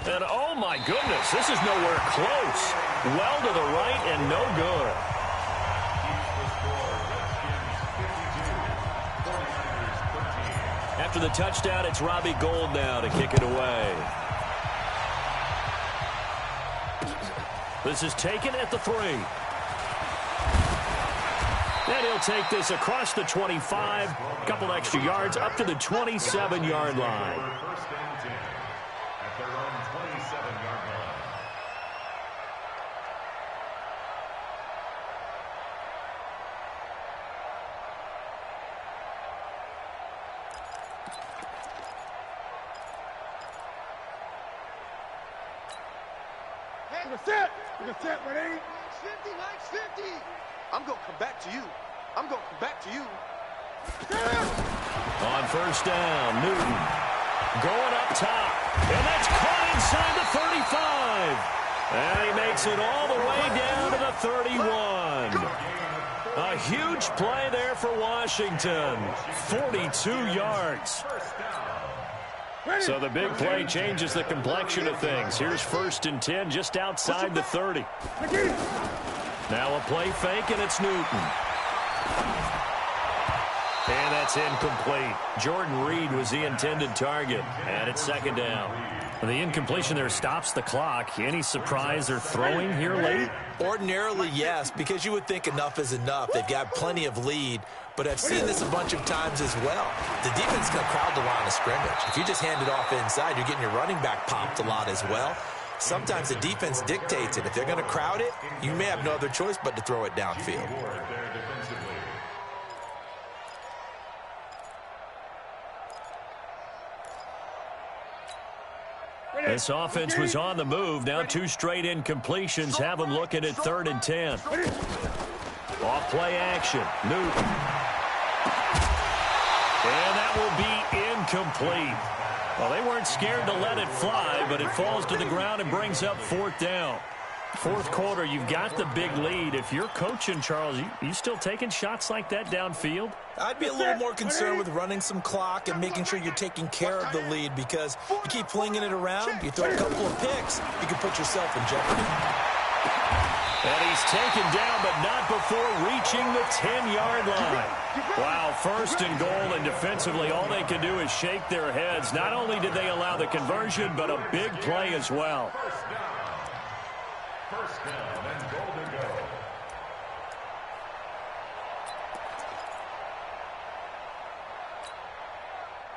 And oh my goodness, this is nowhere close. Well to the right and no good. After the touchdown, it's Robbie Gould now to kick it away. This is taken at the 3. And he'll take this across the 25, a couple extra yards up to the 27-yard line. First and 10 at their own 27-yard line. You can set, ready? 50, Mike's 50. I'm going to come back to you. I'm going to come back to you. On first down, Newton going up top. And that's caught inside the 35. And he makes it all the way down to the 31. A huge play there for Washington. 42 yards. So the big play changes the complexion of things. Here's first and 10 just outside the 30. Now a play fake, and it's Newton. And that's incomplete. Jordan Reed was the intended target, and it's second down. The incompletion there stops the clock. Any surprise they're throwing here late? Ordinarily, yes, because you would think enough is enough. They've got plenty of lead, but I've seen this a bunch of times as well. The defense is going to crowd the line of scrimmage. If you just hand it off inside, you're getting your running back popped a lot as well. Sometimes the defense dictates it. If they're going to crowd it, you may have no other choice but to throw it downfield. This offense was on the move. Now two straight incompletions have them looking at 3rd and 10. Off play action. Newton. And that will be incomplete. Well, they weren't scared to let it fly, but it falls to the ground and brings up 4th down. Fourth quarter, you've got the big lead. If you're coaching, Charles, you still taking shots like that downfield? I'd be a little more concerned with running some clock and making sure you're taking care of the lead, because you keep flinging it around, you throw a couple of picks, you can put yourself in jeopardy. And he's taken down, but not before reaching the 10-yard line. Wow, first and goal, and defensively, all they can do is shake their heads. Not only did they allow the conversion, but a big play as well. First down and goal to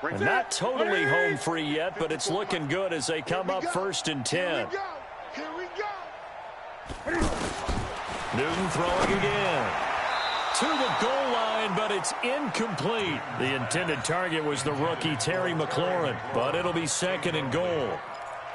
go. And not totally home free yet, but it's looking good as they come up 1st and 10. Here we go. Newton throwing again. To the goal line, but it's incomplete. The intended target was the rookie Terry McLaurin, but it'll be 2nd and goal.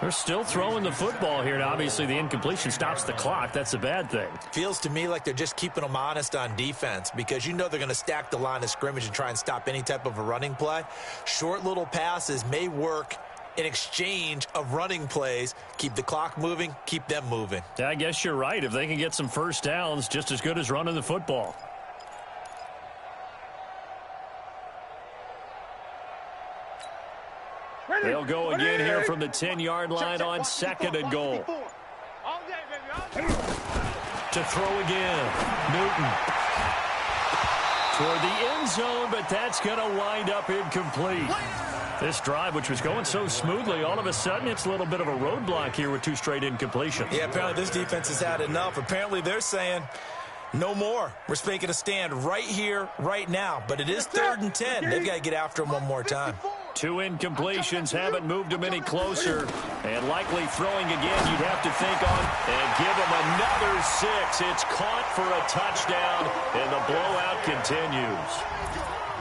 They're still throwing the football here, and obviously the incompletion stops the clock. That's a bad thing. Feels to me like they're just keeping them honest on defense, because you know they're going to stack the line of scrimmage and try and stop any type of a running play. Short little passes may work in exchange of running plays. Keep the clock moving, keep them moving. Yeah, I guess you're right. If they can get some first downs, just as good as running the football. They'll go again here from the 10-yard line on 2nd and goal. To throw again. Newton. Toward the end zone, but that's going to wind up incomplete. This drive, which was going so smoothly, all of a sudden it's a little bit of a roadblock here with 2 straight incompletions. Yeah, apparently this defense has had enough. Apparently they're saying, no more. We're making a stand right here, right now. But it is 3rd and 10. They've got to get after him one more time. 2 incompletions haven't moved them any closer. And likely throwing again, you'd have to think on. And give him another 6. It's caught for a touchdown, and the blowout continues.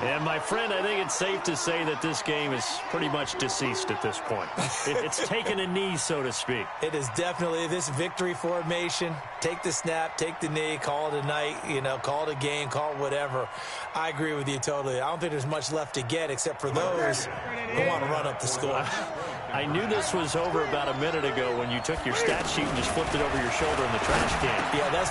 And, my friend, I think it's safe to say that this game is pretty much deceased at this point. It's taken a knee, so to speak. It is definitely this victory formation. Take the snap, take the knee, call it a night, call it a game, call it whatever. I agree with you totally. I don't think there's much left to get except for those who want to run up the score. I knew this was over about a minute ago when you took your stat sheet and just flipped it over your shoulder in the trash can. Yeah, that's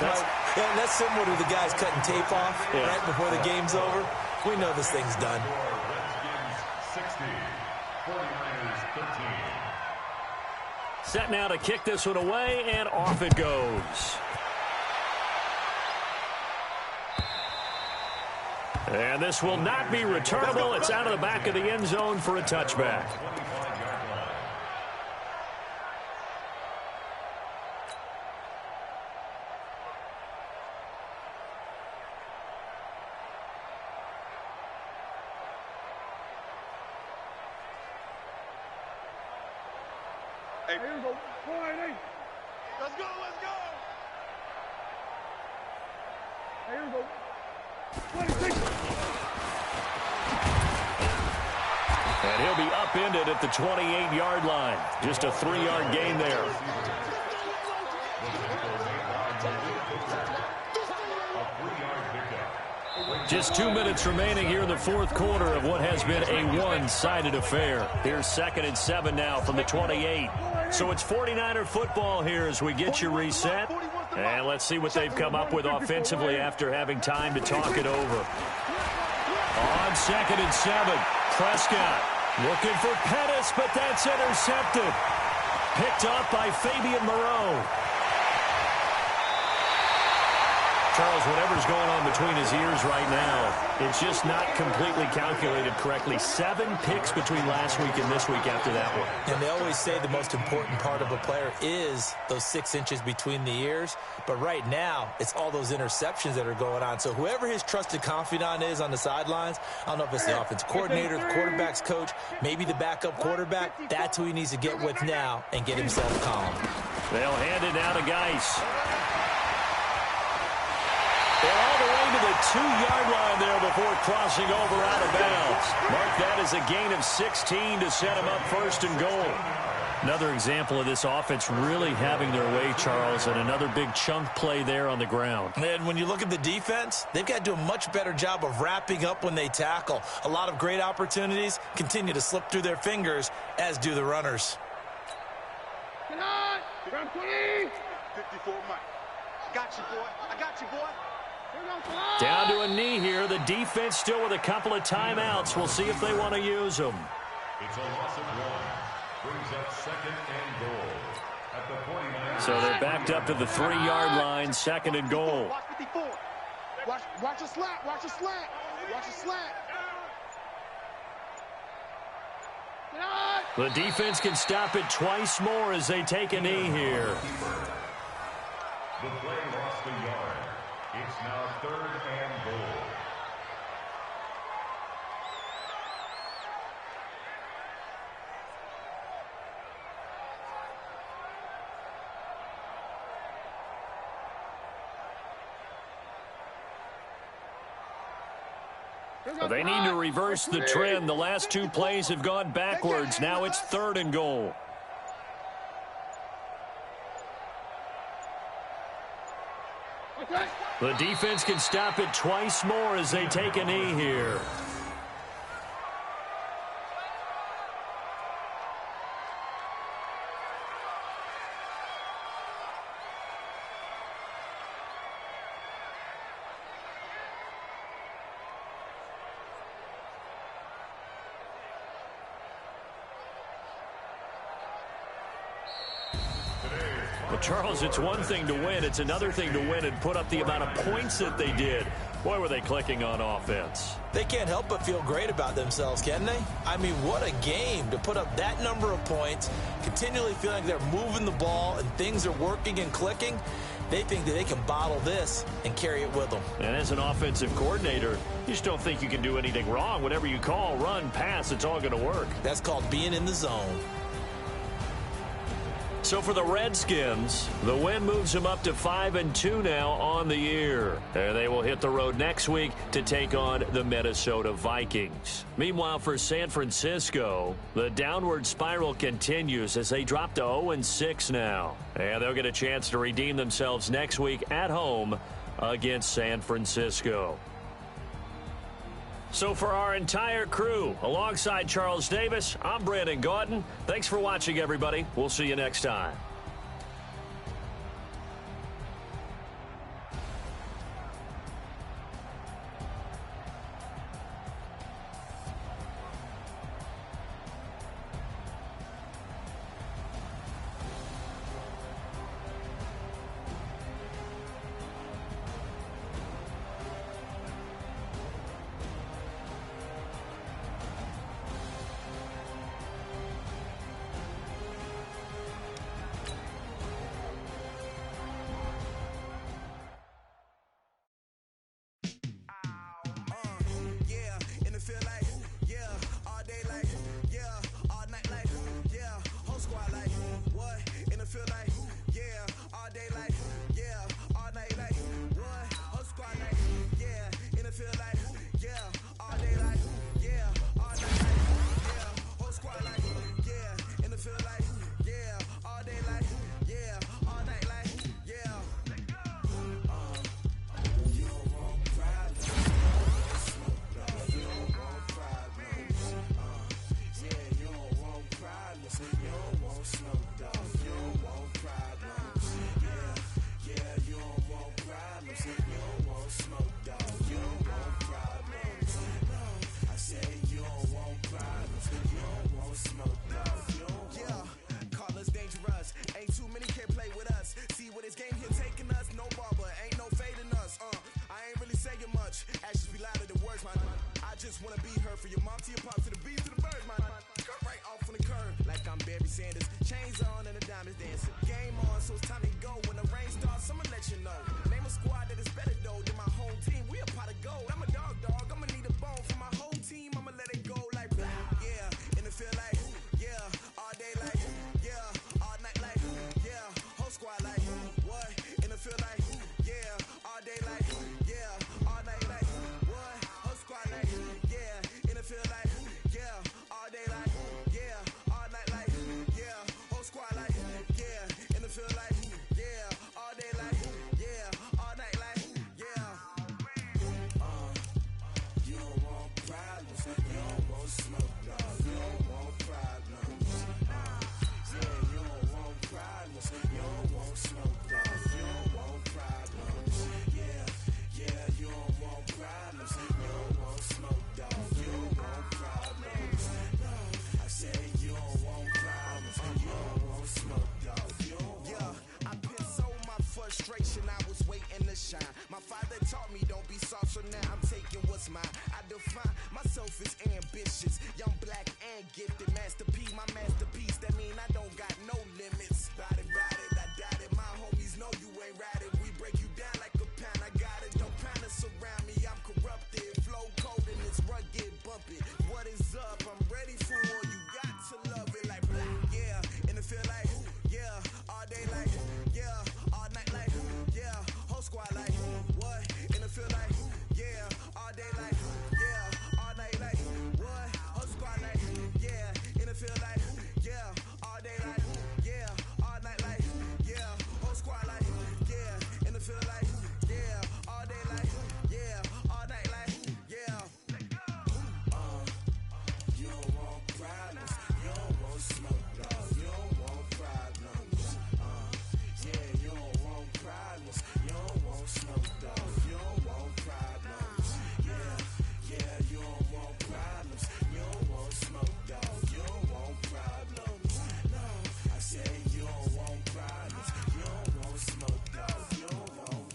similar to the guys cutting tape off right before the game's over. We know this thing's done. Redskins 60, 49ers 13. Set now to kick this one away, and off it goes. And this will not be returnable. It's out of the back of the end zone for a touchback. Hey, here we go. 480. Let's go, let's go. Hey, here we go. 26. And he'll be upended at the 28-yard line. Just a 3-yard gain there. Just 2 minutes remaining here in the fourth quarter of what has been a one-sided affair. Here's 2nd and 7 now from the 28. So it's 49er football here as we get you reset. And let's see what they've come up with offensively after having time to talk it over. On 2nd and 7, Prescott looking for Pettis, but that's intercepted. Picked up by Fabian Moreau. Charles, whatever's going on between his ears right now, it's just not completely calculated correctly. 7 picks between last week and this week after that one. And they always say the most important part of a player is those 6 inches between the ears. But right now, it's all those interceptions that are going on. So whoever his trusted confidant is on the sidelines, I don't know if it's the offensive coordinator, the quarterback's coach, maybe the backup quarterback, that's who he needs to get with now and get himself calm. They'll hand it now to Geis. They're all the way to the 2-yard line there before crossing over out of bounds. Mark that as a gain of 16 to set them up 1st and goal. Another example of this offense really having their way, Charles, and another big chunk play there on the ground. And when you look at the defense, they've got to do a much better job of wrapping up when they tackle. A lot of great opportunities continue to slip through their fingers, as do the runners. Get on! Round 20! 54, Mike. I got you, boy. I got you, boy. Down to a knee here. The defense still with a couple of timeouts. We'll see if they want to use them. It's a loss of 1. Brings up 2nd and goal at the 49. So they're backed up to the 3-yard line, 2nd and goal. Watch 54. Watch a slant. Watch a slant. Watch a slant. The defense can stop it twice more as they take a knee here. The play lost a yard. It's now 3rd and goal. They need to reverse the trend. The last 2 plays have gone backwards. Now it's 3rd and goal. The defense can stop it twice more as they take a knee here. Well, Charles, it's one thing to win. It's another thing to win and put up the amount of points that they did. Boy, were they clicking on offense. They can't help but feel great about themselves, can they? I mean, what a game to put up that number of points, continually feeling like they're moving the ball and things are working and clicking. They think that they can bottle this and carry it with them. And as an offensive coordinator, you just don't think you can do anything wrong. Whatever you call, run, pass, it's all going to work. That's called being in the zone. So for the Redskins, the win moves them up to 5-2 now on the year. And they will hit the road next week to take on the Minnesota Vikings. Meanwhile, for San Francisco, the downward spiral continues as they drop to 0-6 now. And they'll get a chance to redeem themselves next week at home against San Francisco. So for our entire crew, alongside Charles Davis, I'm Brandon Gaudin. Thanks for watching, everybody. We'll see you next time. shine. My father taught me don't be soft, so now I'm taking what's mine. I define myself as ambitious, young, black, and gifted. Master P, my masterpiece, that mean I don't got no limits. Bout it, I doubt it. My homies know you ain't ride it. We break you down like a pound, I got it. Don't pound us around me, I'm corrupted. Flow cold and it's rugged, bump it. What is up? I'm ready for war. You got to love it like black, yeah. And it feel like, yeah. All day like, yeah. All night like, yeah. Whole squad like, what? And it feel like, yeah. All day like, yeah. All night like, what? Whole squad like, yeah. And it feel like, yeah. All day like, yeah. All night like, yeah. Whole squad like, yeah. And it feel like, yeah. All day like, yeah. All night like, yeah. You don't want problems. You don't want smoke, dog. You don't want problems. Yeah, you don't want problems. You don't want smoke, dog. You don't want problems. Yeah, you don't want problems. You don't want smoke, dog. You don't want problems. No, I say you don't want problems. You don't want smoke, dog. You don't want.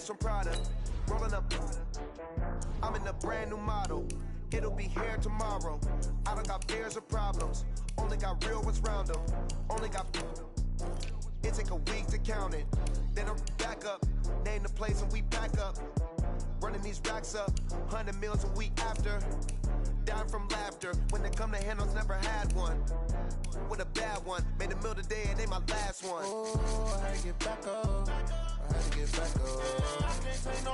From Prada, rolling up. I'm in a brand new model. It'll be here tomorrow. I don't got fears or problems. Only got real ones round them. Only got. It take a week to count it. Then I'm back up. Name the place and we back up. Running these racks up. 100 meals a week after. Dying from laughter. When it come to handles, never had one. With a bad one. Made a meal today and ain't my last one. Oh, I had to get back up. I had to get back up. I can't say no.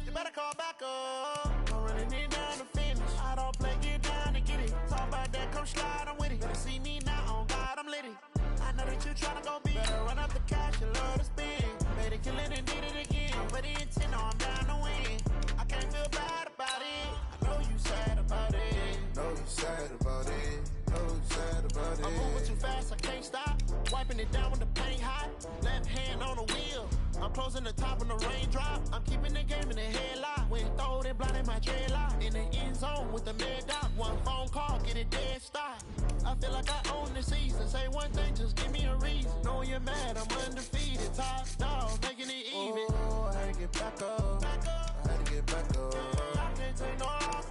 You better call back up. I'm running it down to finish. I don't play, get down to get it. Talk about that, come slide, I'm with it. Better see me now, on God, I'm litty. I know that you tryna go big. Better run up the cash, you love to spend. Better kill it and did it again. But the intent, no, I'm down to win. I can't feel bad about it. I know you sad about it. Know you sad about it. Know you sad about it. I'm moving too fast, I can't stop. Wiping it down with the paint hot. Left hand on the wheel. I'm closing the top on the raindrop. I'm keeping the game in the headlock. When throwed it, blinding my dreadlock. In the end zone with the mad dot. One phone call, get it dead stop. I feel like I own the season. Say one thing, just give me a reason. Knowing you're mad, I'm undefeated. Top dog, making it even. Oh, I had to get back up. I had to get back up. I can't take no off.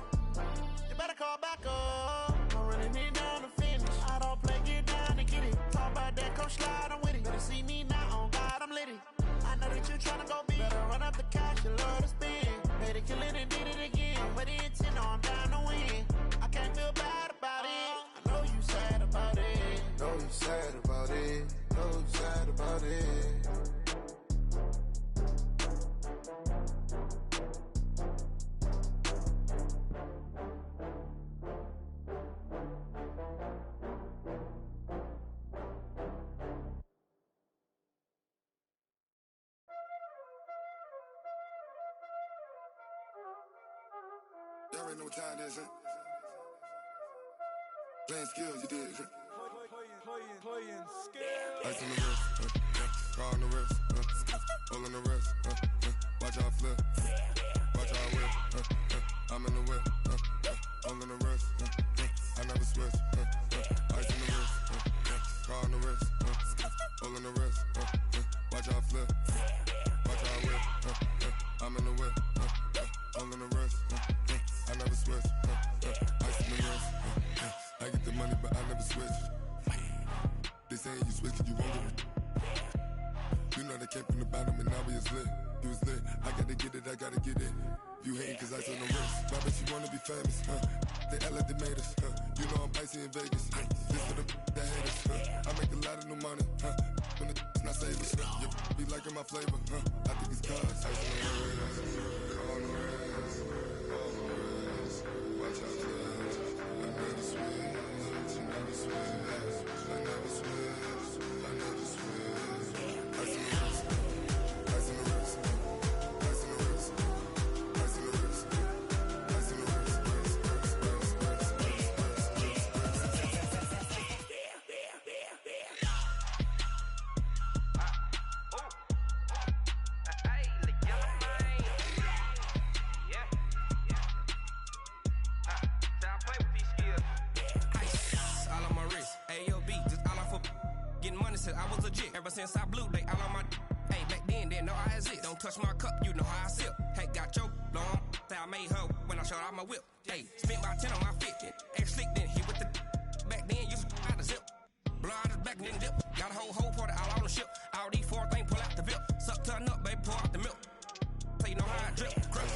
You better call back up. I'm running it down to finish. I don't play, get down to get it. Talk about that, come slide, I'm with it. Better see me now, on God, I'm litty. I know that you tryna go big. Better run up the cash, you love to spend. Better kill it and did it again. But the intent, no, I'm down to win. I can't feel bad about it. I know you sad about it. Know you sad about it. Know you sad about it. Y'all already know what time it is, huh? Playing skills, you did, huh? Playing skills. Ice on the wrist, car on the wrist, hole on the wrist, watch out flip, watch out whip, I'm in the whip, hole on the wrist, I never switch, ice on the wrist, car on the wrist, hole on the wrist, watch out flip, watch out whip, I'm in the whip, hole on the wrist, I never switch, ice on the wrist, but I never switch. They saying you switch, you won't get it. You know they came from the bottom and now we is lit. You was lit, I gotta get it, I gotta get it. You hating cause I took no risks. Why bet you wanna be famous, huh? They act like they made us, huh? You know I'm icy in Vegas, huh? This for the that hate us, huh? I make a lot of new money, huh? When the not savers, you be liking my flavor, huh? I think it's cause ice on the wrist, on the wrist, on the wrist. Watch out, cuz I never switch, I never switch, I never switch, I never switch. Ice on the wrist, ice on the wrist, ice on the wrist, ice on the wrist, ice on the wrist. I was legit. Ever since I blew, they all on my hey, back then, didn't know I exist. Don't touch my cup, you know how I sip. Hey, got your long. Say I made her when I showed out my whip. Hey, spent my 10 on my fit. Ex slick, then hit with the back then, used to out the zip. Blow out his back and then dip. Got a whole party all on the ship. All these four things, pull out the VIP. Suck, turn up, baby, pour out the milk. So you know how I drip. Crush.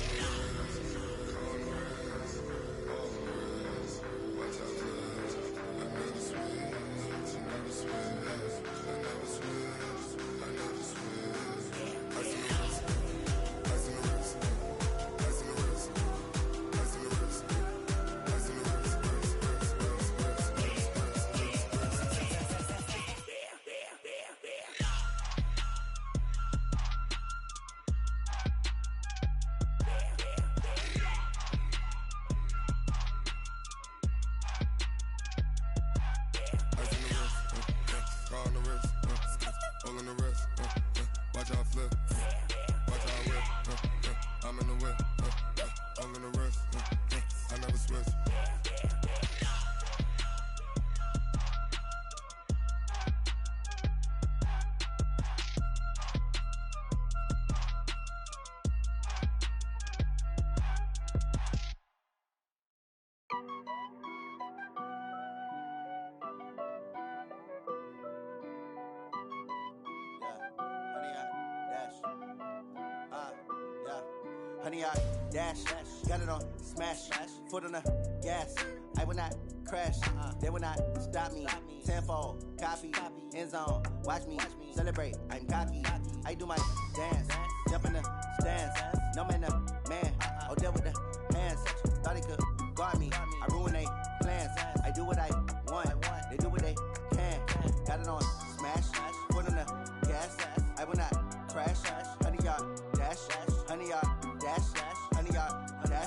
Honey, I dash, got it on smash, foot on the gas. I will not crash, they will not stop me. Tenfold, copy, end zone, watch me celebrate. I'm cocky, I do my dance, jump in the stands. No man, oh, deal with the hands. Thought he could guard me, I ruin they plans. I do what I want, they do what they can. Got it on smash, foot on the gas. I will not crash, honey, y'all dash, honey, y'all dash, honey, y'all dash,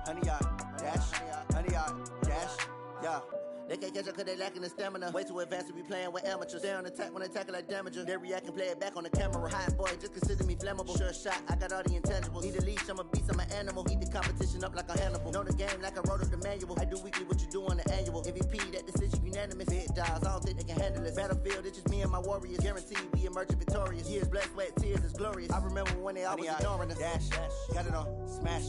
honey, y'all dash, honey, y'all dash, yeah. They can't catch up cause they lacking the stamina. Way too advanced to be playing with amateurs. Stay on attack when they tackle like damager. They react and play it back on the camera. Hot boy, just consider me flammable. Sure shot, I got all the intangibles. Need a leash, I'm a beast, I'm an animal. Heat the competition up like a Hannibal. Know the game like I wrote up the manual. I do weekly what you do on the annual. MVP, that decision unanimous. Big dogs, I don't think they can handle it. Battlefield, it's just me and my warriors. Guaranteed we emerging victorious. Years, blood, sweat, tears, it's glorious. I remember when they always ignoring us. Dash, got it on smash,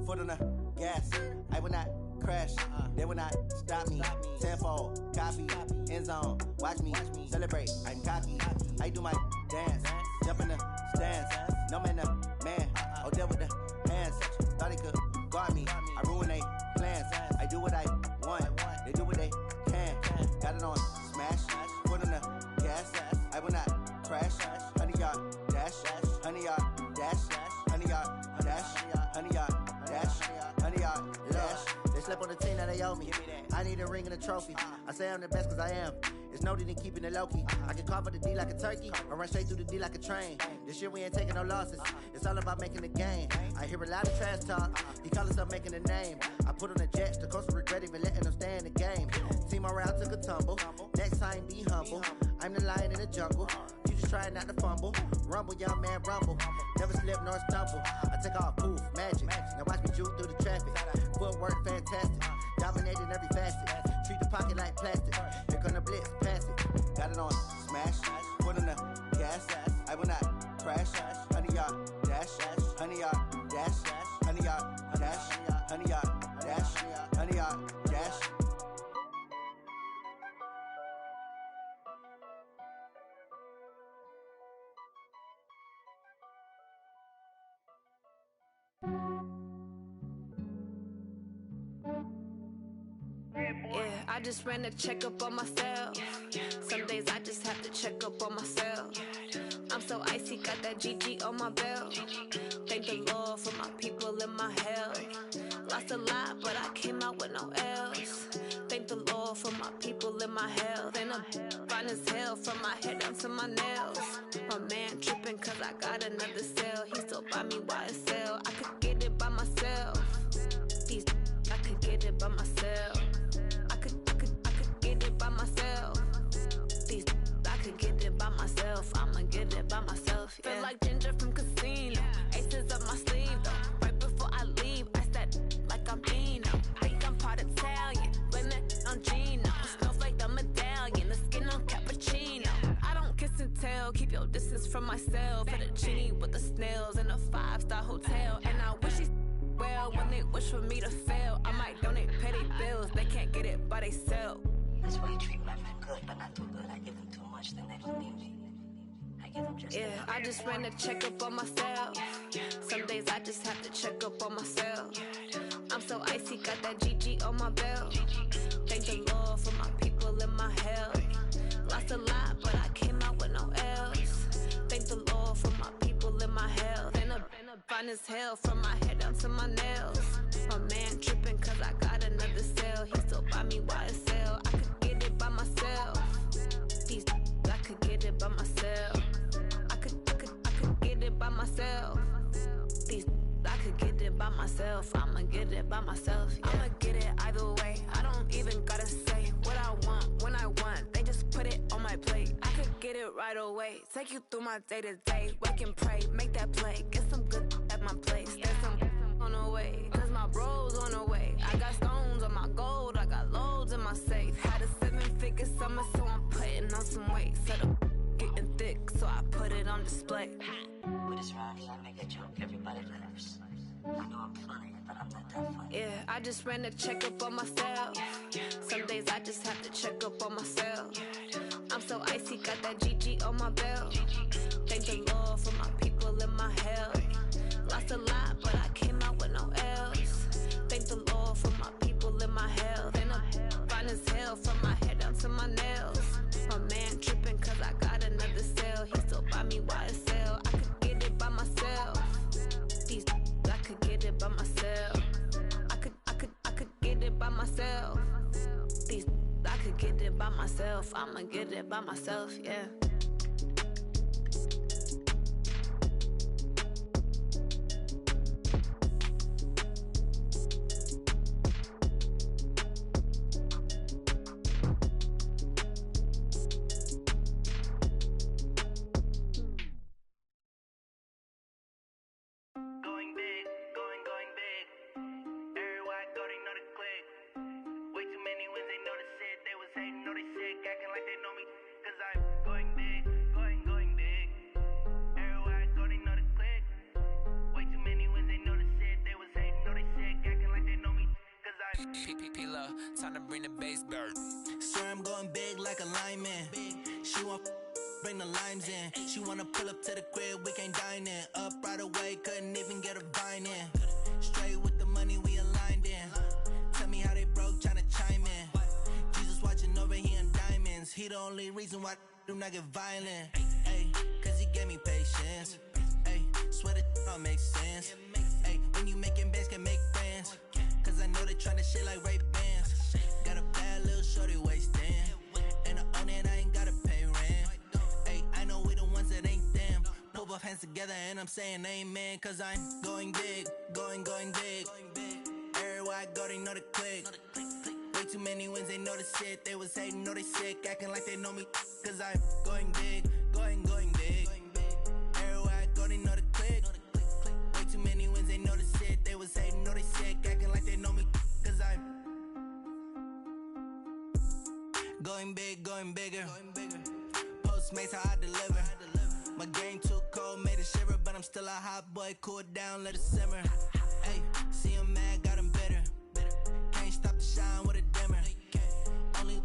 foot on the gas. I will not crash, they will not stop me. Tenfold, copy, end zone, watch me celebrate. I'm cocky, I do my dance, jump in the stands. No man, oh, deal with the hands. Thought he could guard me, I ruin they plans. I do what I want, they do what they can. Got it on smash, foot on the gas. I will not crash, honey, y'all dash, honey, y'all dash, honey, y'all dash, honey, y'all dash, honey, y'all dash. They slept on the team that they owe me. I need a ring and a trophy. I say I'm the best cause I am. It's no need in keeping it low-key. I can carve up the D like a turkey or run straight through the D like a train. This year we ain't taking no losses. It's all about making the game. I hear a lot of trash talk. He call himself making a name. I put on the Jets. The coach will regret even letting them stay in the game. Team around took a tumble. Next time be humble. I'm the lion in the jungle. You just try not to fumble. Rumble, young man, rumble. Never slip nor stumble. I take off, poof, magic. Now watch me juke through the traffic. Footwork fantastic. Dominating every facet. Treat the pocket like plastic. Here come the blitz, pass it. Got it on smash. Foot on the gas. I will not crash. Honey, y'all dash. Honey, y'all dash. Honey, y'all dash. Honey, y'all dash. Honey, y'all dash. I just ran a checkup on myself. Some days I just have to check up on myself. I'm so icy, got that GG on my belt. Thank the Lord for my people in my health. Lost a lot, but I came out with no L's. Thank the Lord for my people in my health. And I'm fine as hell from my head down to my nails. My man tripping cause I got another cell. He still buy me YSL. I could get it by myself. I could get it by myself. I could get it by myself. I could get it by myself. I'ma get it by myself. Yeah. Feel like Ginger from Casino. Aces up my sleeve though. Right before I leave, I said like I'm Dino. Think I'm part Italian. Blame it on Gino. Snowflake the medallion. The skin on cappuccino. I don't kiss and tell. Keep your distance from myself. At a genie with the snails in a 5-star hotel. And I wish he's well when they wish for me to fail. I might donate petty bills. They can't get it by themselves. That's why you treat women good, but not too good. I give them too much, then they don't need me. I give them just enough. I just ran a checkup on myself. Some days I just have to check up on myself. I'm so icy, got that GG on my belt. Thank the Lord for my people in my health. Lost a lot, but I came out with no L's. Thank the Lord for my people in my health. And I'm fine as hell from my head down to my nails. My man tripping cause I got another cell. He still buy me YSL. I could get it by myself. I could get it by myself. I could get it by myself. I could get it by myself. I'ma get it by myself. Yeah. I'ma get it either way. I don't even gotta say what I want when I want. They just put it on my plate. I could get it right away. Take you through my day to day. Wake and pray, make that play. Get some good at my place. There's some on the way, cause my bros on the way. I got stones on my gold. I got loads in my safe. Had a 7-figure summer, so I'm putting on some weight. Set up getting thick, so I put it on display. With this round, I make a joke. Everybody laughs. I know I'm funny, but I'm not that funny. Yeah, I just ran a checkup on myself. Some days I just have to check up on myself. I'm so icy, got that GG on my belt. Thank the Lord for my people in my health. Lost a lot, but I came out with no L's. Thank the Lord for my people in my health. And I'm fine as hell from my head down to my nails. My man tripping cause I got another cell. He still buy me YSL. I could get it by myself. I could get it by myself. I could get it by myself. I could get it by myself. I'ma get it by myself, yeah. Time to bring the bass bird. Swear I'm going big like a lineman. She want bring the limes in. She wanna pull up to the crib, we can't dine in. Up right away, couldn't even get a vine in. Straight with the money, we aligned in. Tell me how they broke, tryna chime in. Jesus watching over, he in diamonds. He the only reason why do not get violent. Ay, cause he gave me patience. Ay, swear that all makes sense. Ay, when you making bands, can make friends. Cause I know they tryna shit like Ray-Bans. Got a bad little shorty wasting. And I own it, I ain't gotta pay rent. Ay, I know we the ones that ain't them. Pull both hands together and I'm saying amen. Cause I'm going big, going big. Everywhere I go, they know the click. Way too many wins, they know the shit. They was hating, know they sick, acting like they know me. Cause I'm going big, going big. Everywhere I go, they know the click. Way too many wins, they know the shit. They was hating, know they sick, acting like they know me. Cause I'm going big, going bigger. Postmates, how I deliver. My game too cold, made it shiver. But I'm still a hot boy, cool it down, let it simmer. Hey, see him mad, got him bitter. Can't stop the shine with a dimmer. Only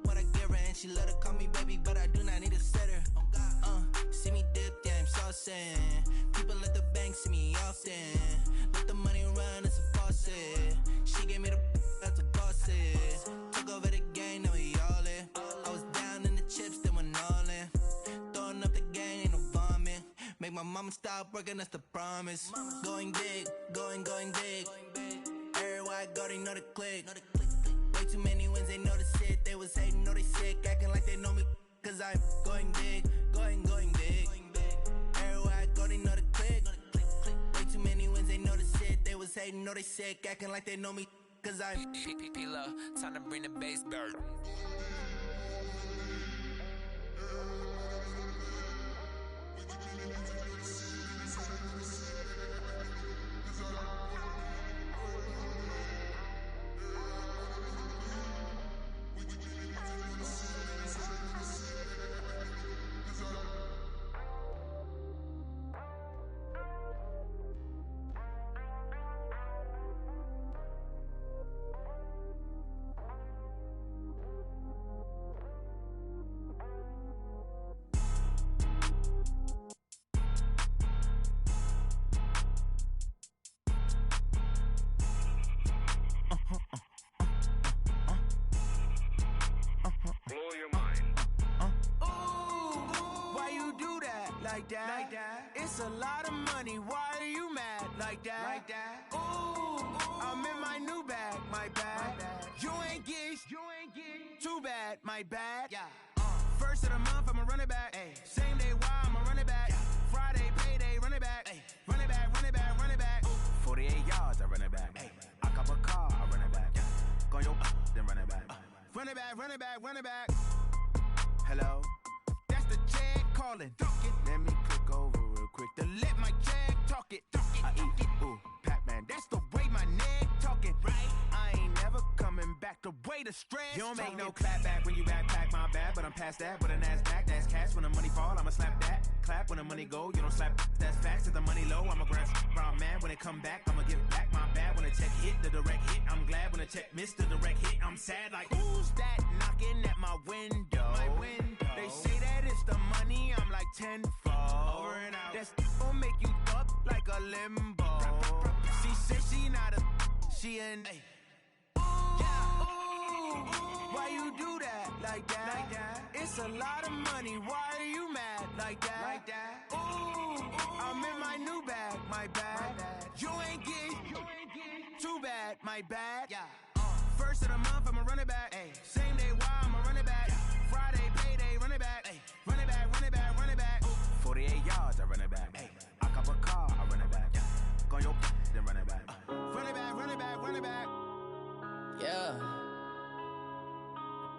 what I give her, and she let her call me baby, but I do not need a sitter. See me dip, yeah, I'm saucing. People at the bank see me often. Let the money run, it's a faucet. She gave me the that's a boss. Took over the mama stop working, that's the promise. Going big, going big. Everywhere I go, they know the click. Way too many wins, they know the shit. They was hating, know they sick, acting like they know me. Cause I'm going big, going big. Everywhere I go, they know the click. Way too many wins, they know the shit. They was hating, know they sick, acting like they know me. Cause I'm P-Lo, time to bring the bass bird. Like that. It's a lot of money. Why are you mad like that? Ooh, I'm in my new bag, my bad. You ain't get too bad, my bad. Yeah. First of the month, I'ma run it back. Ay. Same day, why I'ma run it back. Friday, payday, run it back. Ay. Run it back, run it back, run it back. 48 yards, I run it back. Ay. I cop a car, I run it back. Go your then run it back. Run it back, run it back, run it back. Hello, that's the jag calling. Let me click over real quick to let my jag talk it. I eat, ooh, Pac-Man, that's the way my neck talking. Right, I ain't never coming back the way the stress. You don't make no clap back when you backpack, my bad, but I'm past that. But a NASDAQ, that's cash. When the money fall, I'ma slap that. Clap when the money go, you don't slap. That's facts. If the money low, I'ma grab brown man. When it come back, I'ma give back my bad. When the check hit, the direct hit. I'm glad when the check missed the direct hit. I'm sad like, who's that knocking at my window? My window. They say that it's the money, I'm like tenfold. Over and out. That's gon' make you up like a limbo. She said she not a, she an. Ooh, why you do that like that? It's a lot of money, why are you mad like that? Ooh, I'm in my new bag, my bad. You ain't get too bad, my bad. Yeah. First of the month, I'ma run it back. Ay. Same day, why I'ma run it back. Friday, payday, run it back. Ay. Run it back, run it back, run it back. 48 yards, I run it back. Ay. I cop a car, I run it back. Go your then run it back. Run it back, run it back, run it back. Yeah.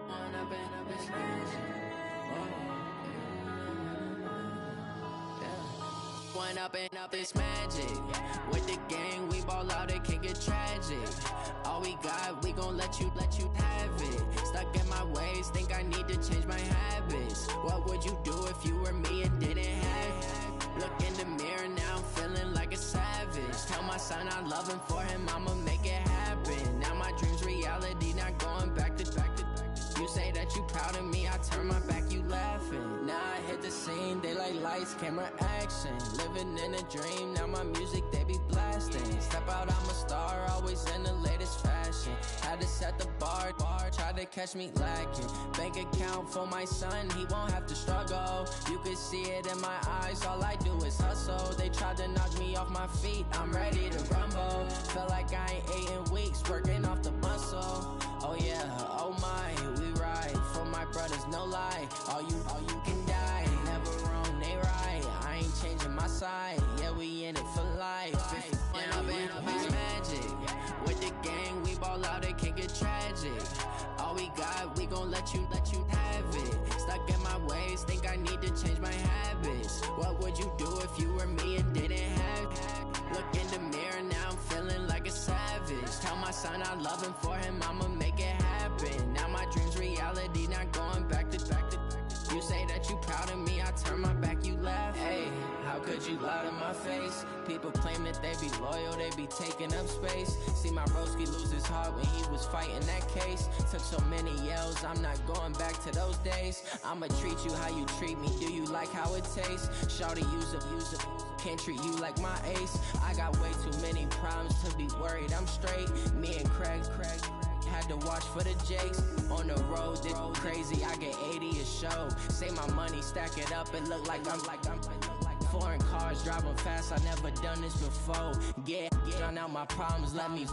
Run up and up this One up and up this magic. With the gang, we ball out, it can get tragic. All we got, we gon' let you have it. Stuck in my ways, think I need to change my habits. What would you do if you were me and didn't have it? Look in the mirror, now I'm feeling like a savage. Tell my son I love him, for him I'ma make it happen. Now my dream's reality, not going back to. You say that you proud of me, I turn my back, you laughing. Now I hit the scene, they like lights, camera, action. Living in a dream, now my music, they be blasting. Step out, I'm a star, always in the latest fashion. Had to set the bar, try to catch me lacking. Bank account for my son, he won't have to struggle. You can see it in my eyes, all I do is hustle. They tried to knock me off my feet, I'm ready to rumble. Felt like I ain't ate in weeks, working off the muscle. Oh yeah, oh my, we ride for my brothers, no lie. All you can die, never wrong, they right. I ain't changing my side, yeah, we in it for life. And up it's magic. With the gang, we ball out, it can get tragic. All we got, we gon' let you have it. Stuck in my ways, think I need to change my habits. What would you do if you were me and didn't have it? Look in the mirror, now I'm feeling like a savage. Tell my son I love him, for him I'ma make it happen. Now my dream's reality, not going back to. You say that you proud of me, I turn my back, you laugh. Hey, how could you lie to my face? People claim that they be loyal, they be taking up space. See my broski lose his heart when he was fighting that case. Took so many yells, I'm not going back to those days. I'ma treat you how you treat me, do you like how it tastes? Shawty, use up, can't treat you like my ace. I got way too many problems to be worried, I'm straight. Me and Craig had to watch for the Jakes. On the road, this crazy, I get 80 a show. Say my money, stack it up, it look like I'm Foreign cars, driving fast, I never done this before. Get drown out my problems, let me